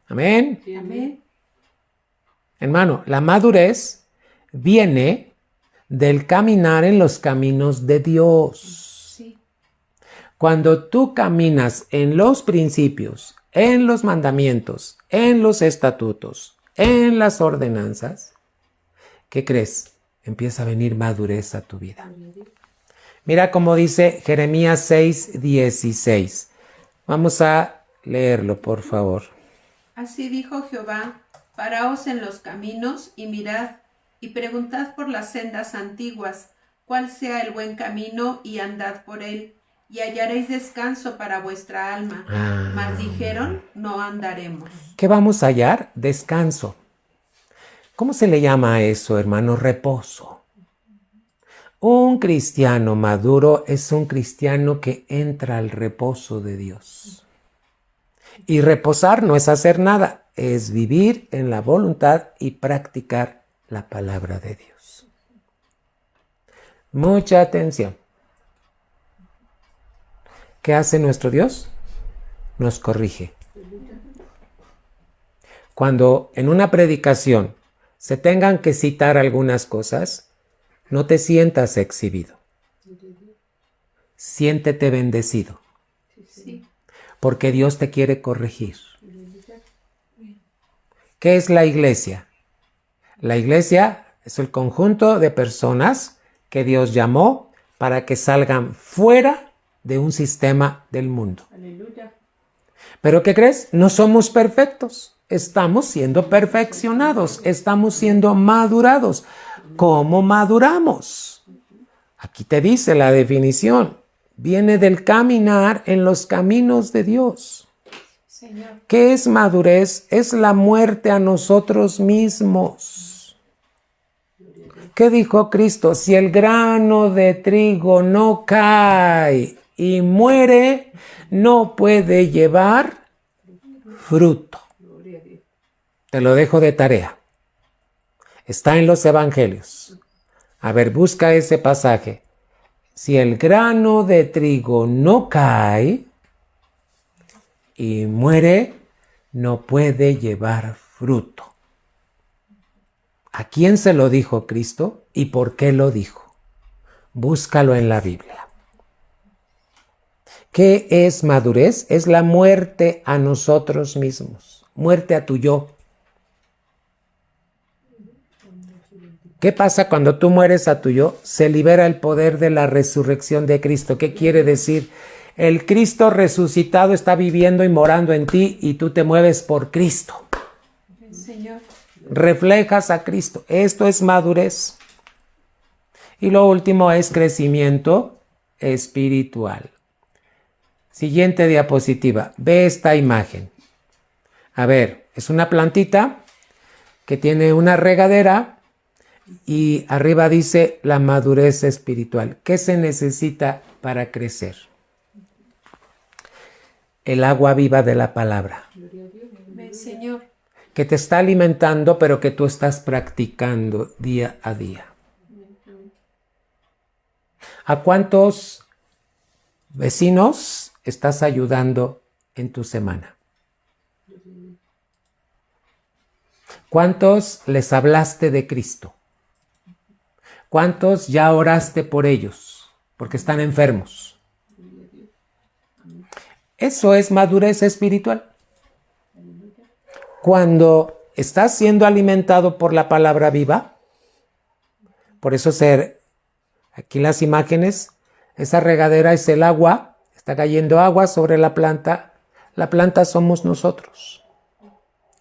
Amén. Amén. Hermano, la madurez viene del caminar en los caminos de Dios. Sí. Cuando tú caminas en los principios, en los mandamientos, en los estatutos, en las ordenanzas, ¿qué crees? Empieza a venir madurez a tu vida. Mira cómo dice Jeremías 6:16. Vamos a leerlo, por favor. Así dijo Jehová: paraos en los caminos y mirad, y preguntad por las sendas antiguas, cuál sea el buen camino, y andad por él, y hallaréis descanso para vuestra alma. Mas dijeron: no andaremos. ¿Qué vamos a hallar? Descanso. ¿Cómo se le llama a eso, hermano? Reposo. Un cristiano maduro es un cristiano que entra al reposo de Dios. Y reposar no es hacer nada, es vivir en la voluntad y practicar la palabra de Dios. Mucha atención. ¿Qué hace nuestro Dios? Nos corrige. Cuando en una predicación se tengan que citar algunas cosas, no te sientas exhibido. Siéntete bendecido. Sí. Porque Dios te quiere corregir. ¿Qué es la iglesia? La iglesia es el conjunto de personas que Dios llamó para que salgan fuera de un sistema del mundo. Aleluya. ¿Pero qué crees? No somos perfectos. Estamos siendo perfeccionados. Estamos siendo madurados. ¿Cómo maduramos? Aquí te dice la definición. Viene del caminar en los caminos de Dios. Señor. ¿Qué es madurez? Es la muerte a nosotros mismos. ¿Qué dijo Cristo? Si el grano de trigo no cae y muere, no puede llevar fruto. Te lo dejo de tarea. Está en los evangelios. A ver, busca ese pasaje. Si el grano de trigo no cae y muere, no puede llevar fruto. ¿A quién se lo dijo Cristo y por qué lo dijo? Búscalo en la Biblia. ¿Qué es madurez? Es la muerte a nosotros mismos, muerte a tu yo. ¿Qué pasa cuando tú mueres a tu yo? Se libera el poder de la resurrección de Cristo. ¿Qué quiere decir? El Cristo resucitado está viviendo y morando en ti y tú te mueves por Cristo. Señor. Reflejas a Cristo. Esto es madurez. Y lo último es crecimiento espiritual. Siguiente diapositiva. Ve esta imagen. A ver, es una plantita que tiene una regadera y arriba dice la madurez espiritual. ¿Qué se necesita para crecer? El agua viva de la palabra. Señor. Que te está alimentando, pero que tú estás practicando día a día. ¿A cuántos vecinos estás ayudando en tu semana? ¿Cuántos les hablaste de Cristo? ¿Cuántos ya oraste por ellos porque están enfermos? Eso es madurez espiritual. Cuando estás siendo alimentado por la palabra viva, por eso aquí las imágenes, esa regadera es el agua, está cayendo agua sobre la planta somos nosotros,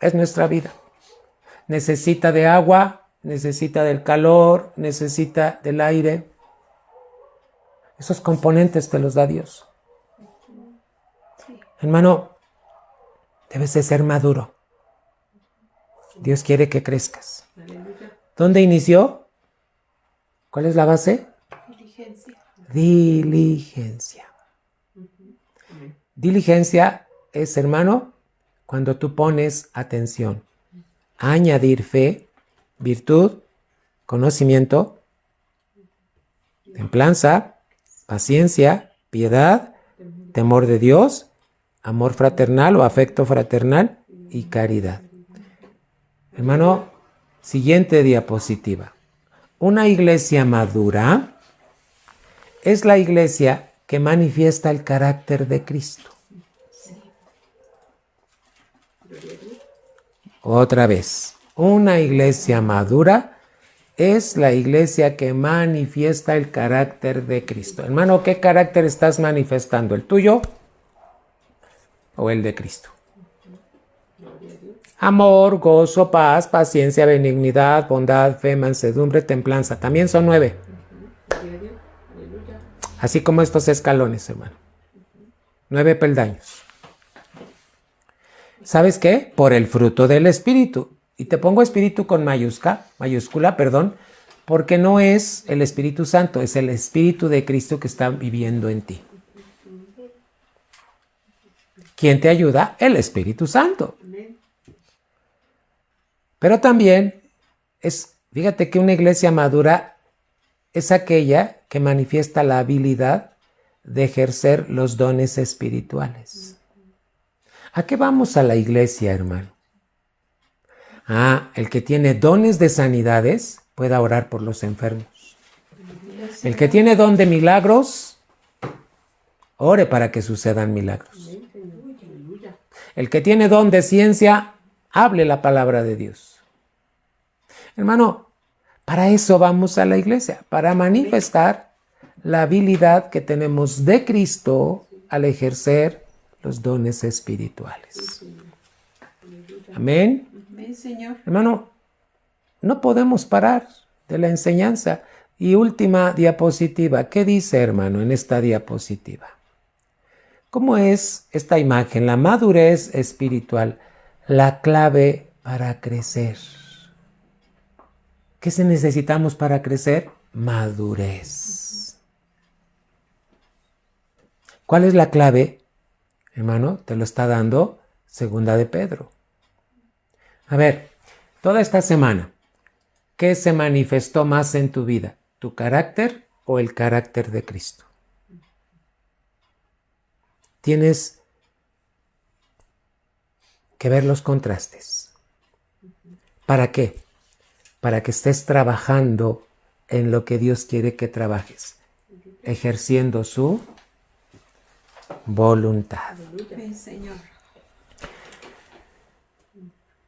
es nuestra vida. Necesita de agua, necesita del calor, necesita del aire. Esos componentes te los da Dios. Hermano, debes de ser maduro. Dios quiere que crezcas. ¿Dónde inició? ¿Cuál es la base? Diligencia. Diligencia. Diligencia es, hermano, cuando tú pones atención. Añadir fe, virtud, conocimiento, templanza, paciencia, piedad, temor de Dios, amor fraternal o afecto fraternal y caridad. Hermano, siguiente diapositiva. Una iglesia madura es la iglesia que manifiesta el carácter de Cristo. Otra vez, una iglesia madura es la iglesia que manifiesta el carácter de Cristo. Hermano, ¿qué carácter estás manifestando? ¿El tuyo o el de Cristo? Amor, gozo, paz, paciencia, benignidad, bondad, fe, mansedumbre, templanza. También son 9. Así como estos escalones, hermano. 9 peldaños. ¿Sabes qué? Por el fruto del Espíritu. Y te pongo Espíritu con mayúscula, porque no es el Espíritu Santo, es el Espíritu de Cristo que está viviendo en ti. ¿Quién te ayuda? El Espíritu Santo. Pero también fíjate que una iglesia madura es aquella que manifiesta la habilidad de ejercer los dones espirituales. ¿A qué vamos a la iglesia, hermano? El que tiene dones de sanidades pueda orar por los enfermos. El que tiene don de milagros, ore para que sucedan milagros. El que tiene don de ciencia, hable la palabra de Dios. Hermano, para eso vamos a la iglesia, para manifestar la habilidad que tenemos de Cristo al ejercer los dones espirituales. Amén. Amén, Señor. Hermano, no podemos parar de la enseñanza. Y última diapositiva. ¿Qué dice, hermano, en esta diapositiva? ¿Cómo es esta imagen? La madurez espiritual, la clave para crecer. ¿Qué necesitamos para crecer? Madurez. ¿Cuál es la clave? Hermano, te lo está dando Segunda de Pedro. A ver, toda esta semana, ¿qué se manifestó más en tu vida? ¿Tu carácter o el carácter de Cristo? Tienes que ver los contrastes. ¿Para qué? Para que estés trabajando en lo que Dios quiere que trabajes, ejerciendo su voluntad. Sí, Señor.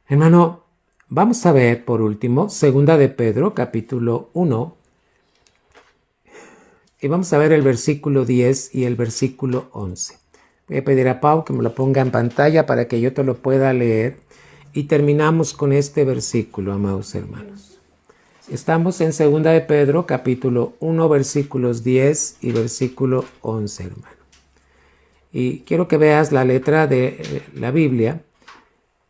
Hermano, vamos a ver por último, Segunda de Pedro, capítulo 1, y vamos a ver el versículo 10 y el versículo 11. Voy a pedir a Pau que me lo ponga en pantalla para que yo te lo pueda leer y terminamos con este versículo, amados hermanos. Estamos en Segunda de Pedro, capítulo 1, versículos 10 y versículo 11, hermano. Y quiero que veas la letra de la Biblia.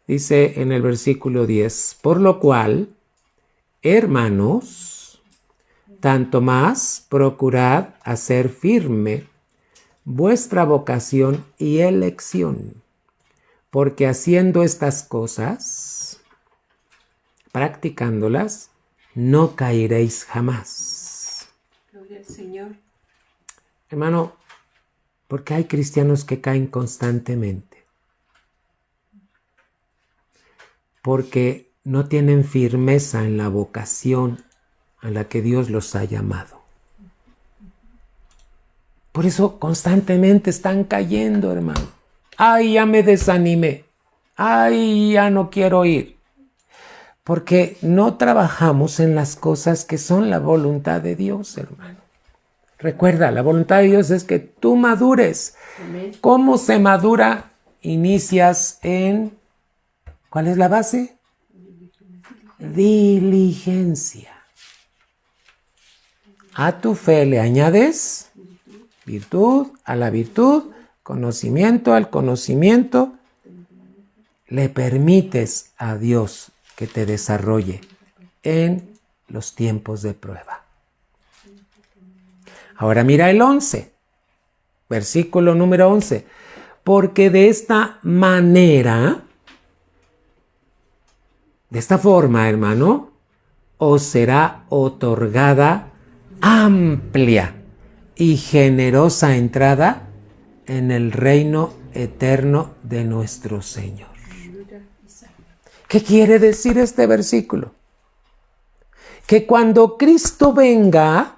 Dice en el versículo 10, por lo cual, hermanos, tanto más procurad hacer firme vuestra vocación y elección, porque haciendo estas cosas, practicándolas, no caeréis jamás. Gloria al Señor. Hermano, porque hay cristianos que caen constantemente. Porque no tienen firmeza en la vocación a la que Dios los ha llamado. Por eso constantemente están cayendo, hermano. Ay, ya me desanimé. Ay, ya no quiero ir. Porque no trabajamos en las cosas que son la voluntad de Dios, hermano. Recuerda, la voluntad de Dios es que tú madures. Amén. ¿Cómo se madura? Inicias en... ¿Cuál es la base? Diligencia. A tu fe le añades virtud, a la virtud, conocimiento, al conocimiento. Le permites a Dios que te desarrolle en los tiempos de prueba. Ahora mira el 11, versículo número 11. Porque de esta manera... De esta forma, hermano, os será otorgada amplia y generosa entrada en el reino eterno de nuestro Señor. ¿Qué quiere decir este versículo? Que cuando Cristo venga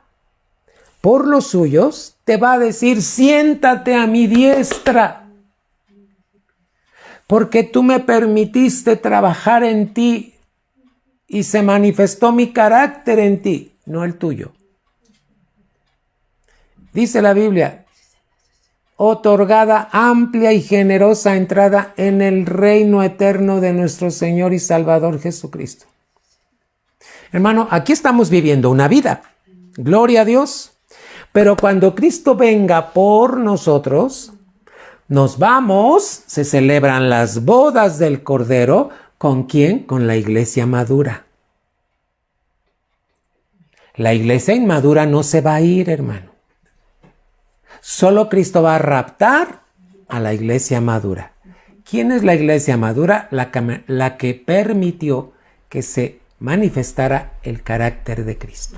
por los suyos, te va a decir, siéntate a mi diestra. Porque tú me permitiste trabajar en ti y se manifestó mi carácter en ti, no el tuyo. Dice la Biblia, otorgada amplia y generosa entrada en el reino eterno de nuestro Señor y Salvador Jesucristo. Hermano, aquí estamos viviendo una vida, gloria a Dios, pero cuando Cristo venga por nosotros, nos vamos, se celebran las bodas del Cordero. ¿Con quién? Con la iglesia madura. La iglesia inmadura no se va a ir, hermano. Solo Cristo va a raptar a la iglesia madura. ¿Quién es la iglesia madura? La que permitió que se manifestara el carácter de Cristo.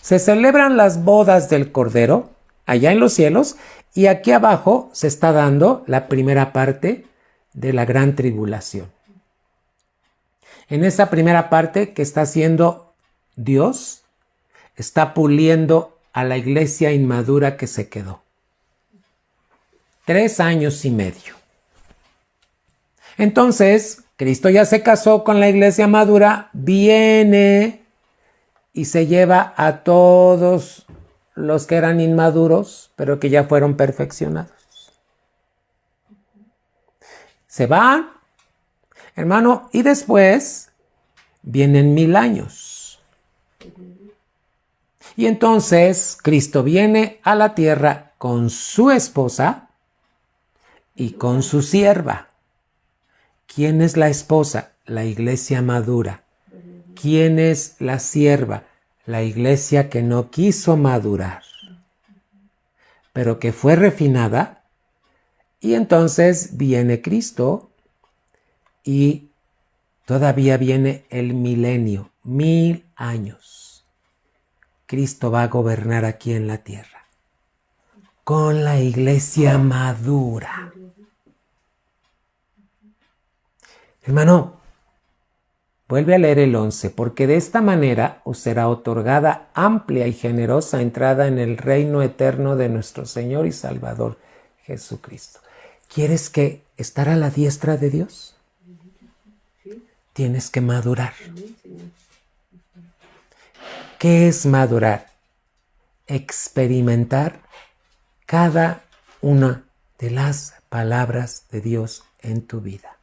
Se celebran las bodas del Cordero allá en los cielos y aquí abajo se está dando la primera parte de la gran tribulación. En esa primera parte que está haciendo Dios, está puliendo a la iglesia inmadura que se quedó. 3 años y medio. Entonces, Cristo ya se casó con la iglesia madura, viene y se lleva a todos los que eran inmaduros, pero que ya fueron perfeccionados. Se van, hermano, y después vienen 1000 años. Y entonces Cristo viene a la tierra con su esposa y con su sierva. ¿Quién es la esposa? La iglesia madura. ¿Quién es la sierva? La iglesia que no quiso madurar, pero que fue refinada. Y entonces viene Cristo y todavía viene el milenio, 1000 años. Cristo va a gobernar aquí en la tierra con la iglesia madura. Hermano, vuelve a leer el 11, porque de esta manera os será otorgada amplia y generosa entrada en el reino eterno de nuestro Señor y Salvador Jesucristo. ¿Quieres que estar a la diestra de Dios? Tienes que madurar. ¿Qué es madurar? Experimentar cada una de las palabras de Dios en tu vida.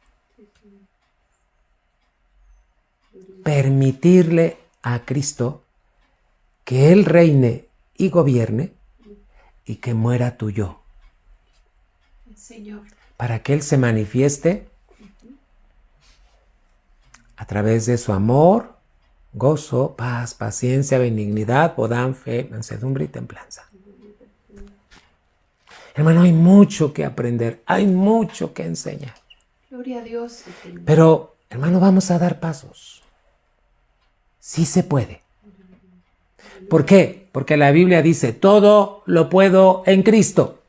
Permitirle a Cristo que Él reine y gobierne y que muera tu yo. Señor. Para que Él se manifieste a través de su amor, gozo, paz, paciencia, benignidad, bondad, fe, mansedumbre y templanza. Hermano, hay mucho que aprender, hay mucho que enseñar. Gloria a Dios. Pero, hermano, vamos a dar pasos. Sí se puede. ¿Por qué? Porque la Biblia dice, todo lo puedo en Cristo,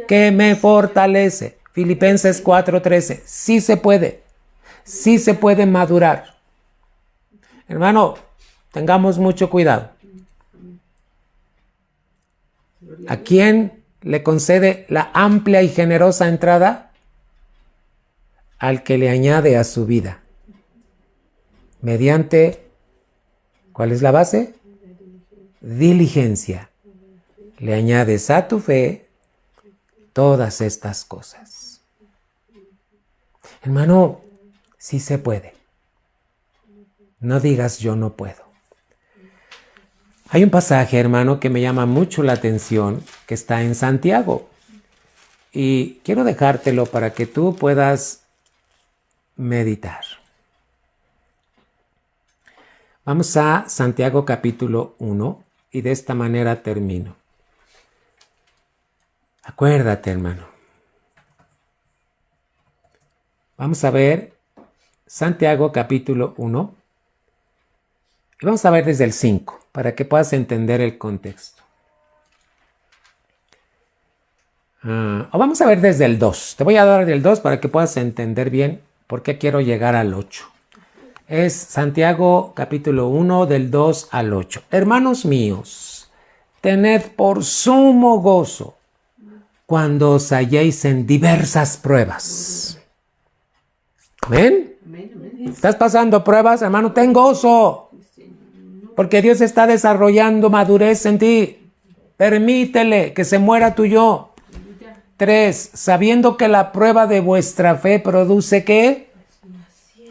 que me fortalece. Filipenses 4:13. Sí se puede. Sí se puede madurar. Hermano, tengamos mucho cuidado. ¿A quién le concede la amplia y generosa entrada? Al que le añade a su vida. Mediante, ¿cuál es la base? Diligencia. Le añades a tu fe todas estas cosas. Hermano, sí se puede. No digas yo no puedo. Hay un pasaje, hermano, que me llama mucho la atención, que está en Santiago. Y quiero dejártelo para que tú puedas meditar. Vamos a Santiago capítulo 1 y de esta manera termino. Acuérdate, hermano. Vamos a ver Santiago capítulo 1 y vamos a ver desde el 5 para que puedas entender el contexto. O vamos a ver desde el 2. Te voy a dar del 2 para que puedas entender bien por qué quiero llegar al 8. Es Santiago capítulo 1 del 2 al 8. Hermanos míos, tened por sumo gozo cuando os halléis en diversas pruebas. ¿Amén? ¿Estás pasando pruebas, hermano? Ten gozo. Porque Dios está desarrollando madurez en ti. Permítele que se muera tu yo. 3. Sabiendo que la prueba de vuestra fe produce ¿qué?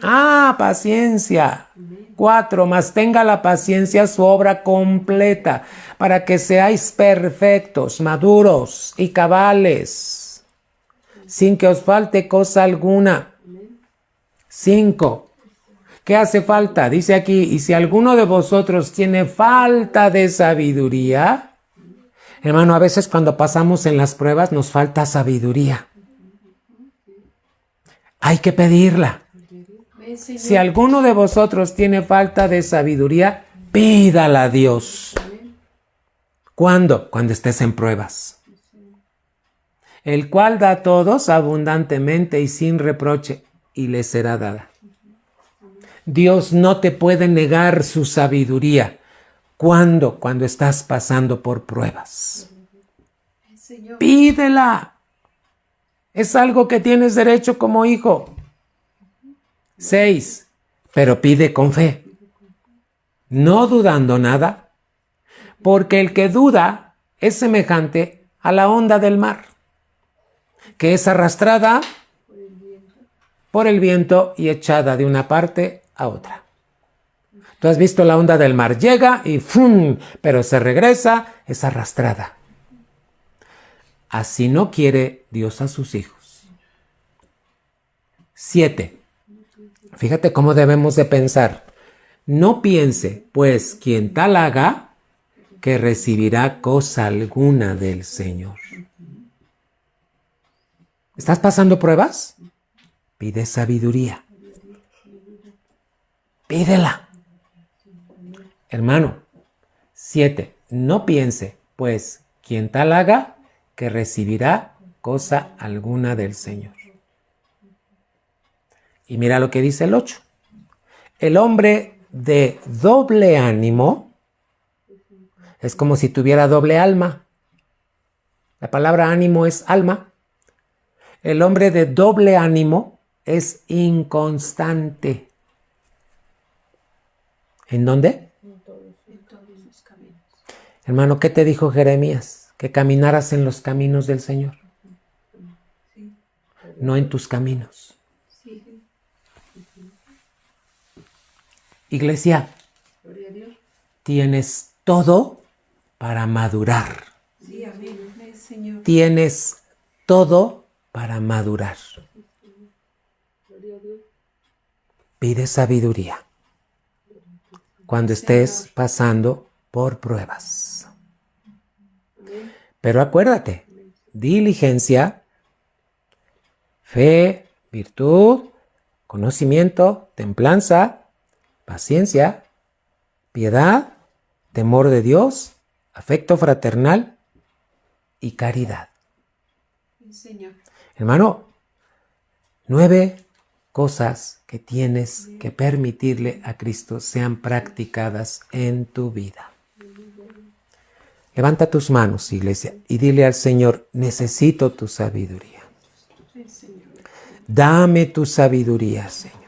Paciencia. 4. Mas tenga la paciencia su obra completa, para que seáis perfectos, maduros y cabales, sin que os falte cosa alguna. 5. ¿Qué hace falta? Dice aquí, y si alguno de vosotros tiene falta de sabiduría, hermano, a veces cuando pasamos en las pruebas nos falta sabiduría. Hay que pedirla. Si alguno de vosotros tiene falta de sabiduría, pídala a Dios. ¿Cuándo? Cuando estés en pruebas. El cual da a todos abundantemente y sin reproche, y les será dada. Dios no te puede negar su sabiduría. ¿Cuándo? Cuando estás pasando por pruebas. Pídela. Es algo que tienes derecho como hijo. 6. Pero pide con fe, no dudando nada, porque el que duda es semejante a la onda del mar, que es arrastrada por el viento y echada de una parte a otra. Tú has visto la onda del mar, llega y ¡fum!, pero se regresa, es arrastrada. Así no quiere Dios a sus hijos. 7. Fíjate cómo debemos de pensar. No piense, pues, quien tal haga, que recibirá cosa alguna del Señor. ¿Estás pasando pruebas? Pide sabiduría. Pídela. Hermano, 7. No piense, pues, quien tal haga, que recibirá cosa alguna del Señor. Y mira lo que dice el 8. El hombre de doble ánimo es como si tuviera doble alma. La palabra ánimo es alma. El hombre de doble ánimo es inconstante. ¿En dónde? En todos los caminos. Hermano, ¿qué te dijo Jeremías? Que caminaras en los caminos del Señor. No en tus caminos. Iglesia, tienes todo para madurar. Sí, amén, Señor. Tienes todo para madurar. Pide sabiduría cuando estés pasando por pruebas. Pero acuérdate, diligencia, fe, virtud, conocimiento, templanza, paciencia, piedad, temor de Dios, afecto fraternal y caridad. Señor. Hermano, 9 cosas que tienes que permitirle a Cristo sean practicadas en tu vida. Levanta tus manos, iglesia, y dile al Señor, necesito tu sabiduría. Dame tu sabiduría, Señor.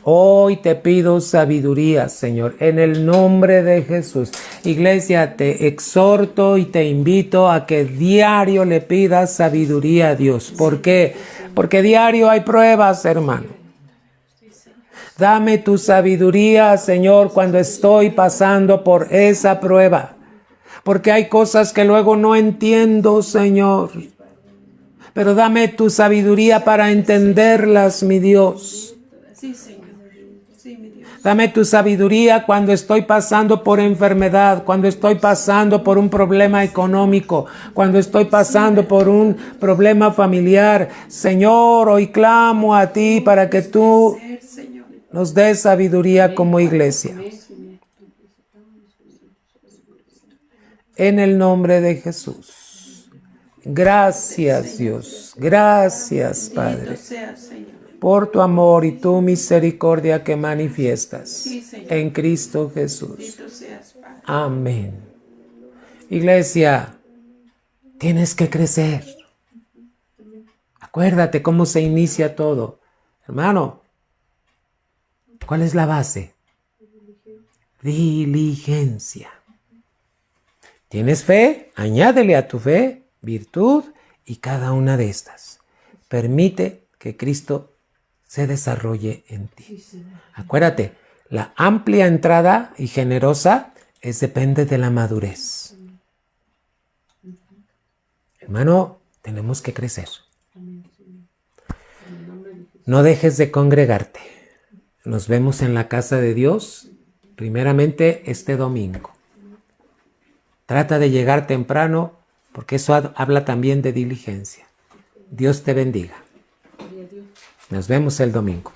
Hoy te pido sabiduría, Señor, en el nombre de Jesús. Iglesia, te exhorto y te invito a que diario le pidas sabiduría a Dios. ¿Por qué? Porque diario hay pruebas, hermano. Dame tu sabiduría, Señor, cuando estoy pasando por esa prueba. Porque hay cosas que luego no entiendo, Señor. Pero dame tu sabiduría para entenderlas, mi Dios. Sí, Señor. Sí, mi Dios. Dame tu sabiduría cuando estoy pasando por enfermedad, cuando estoy pasando por un problema económico, cuando estoy pasando por un problema familiar. Señor, hoy clamo a ti para que tú nos des sabiduría como iglesia. En el nombre de Jesús. Gracias, Dios. Gracias, Padre, por tu amor y tu misericordia que manifiestas en Cristo Jesús. Amén. Iglesia, tienes que crecer. Acuérdate cómo se inicia todo. Hermano, ¿Cuál es la base? Diligencia. ¿Tienes fe? Añádele a tu fe virtud y cada una de estas. Permite que Cristo se desarrolle en ti. Acuérdate, la amplia entrada y generosa depende de la madurez. Hermano, tenemos que crecer. No dejes de congregarte. Nos vemos en la casa de Dios, primeramente este domingo. Trata de llegar temprano, porque eso habla también de diligencia. Dios te bendiga. Nos vemos el domingo.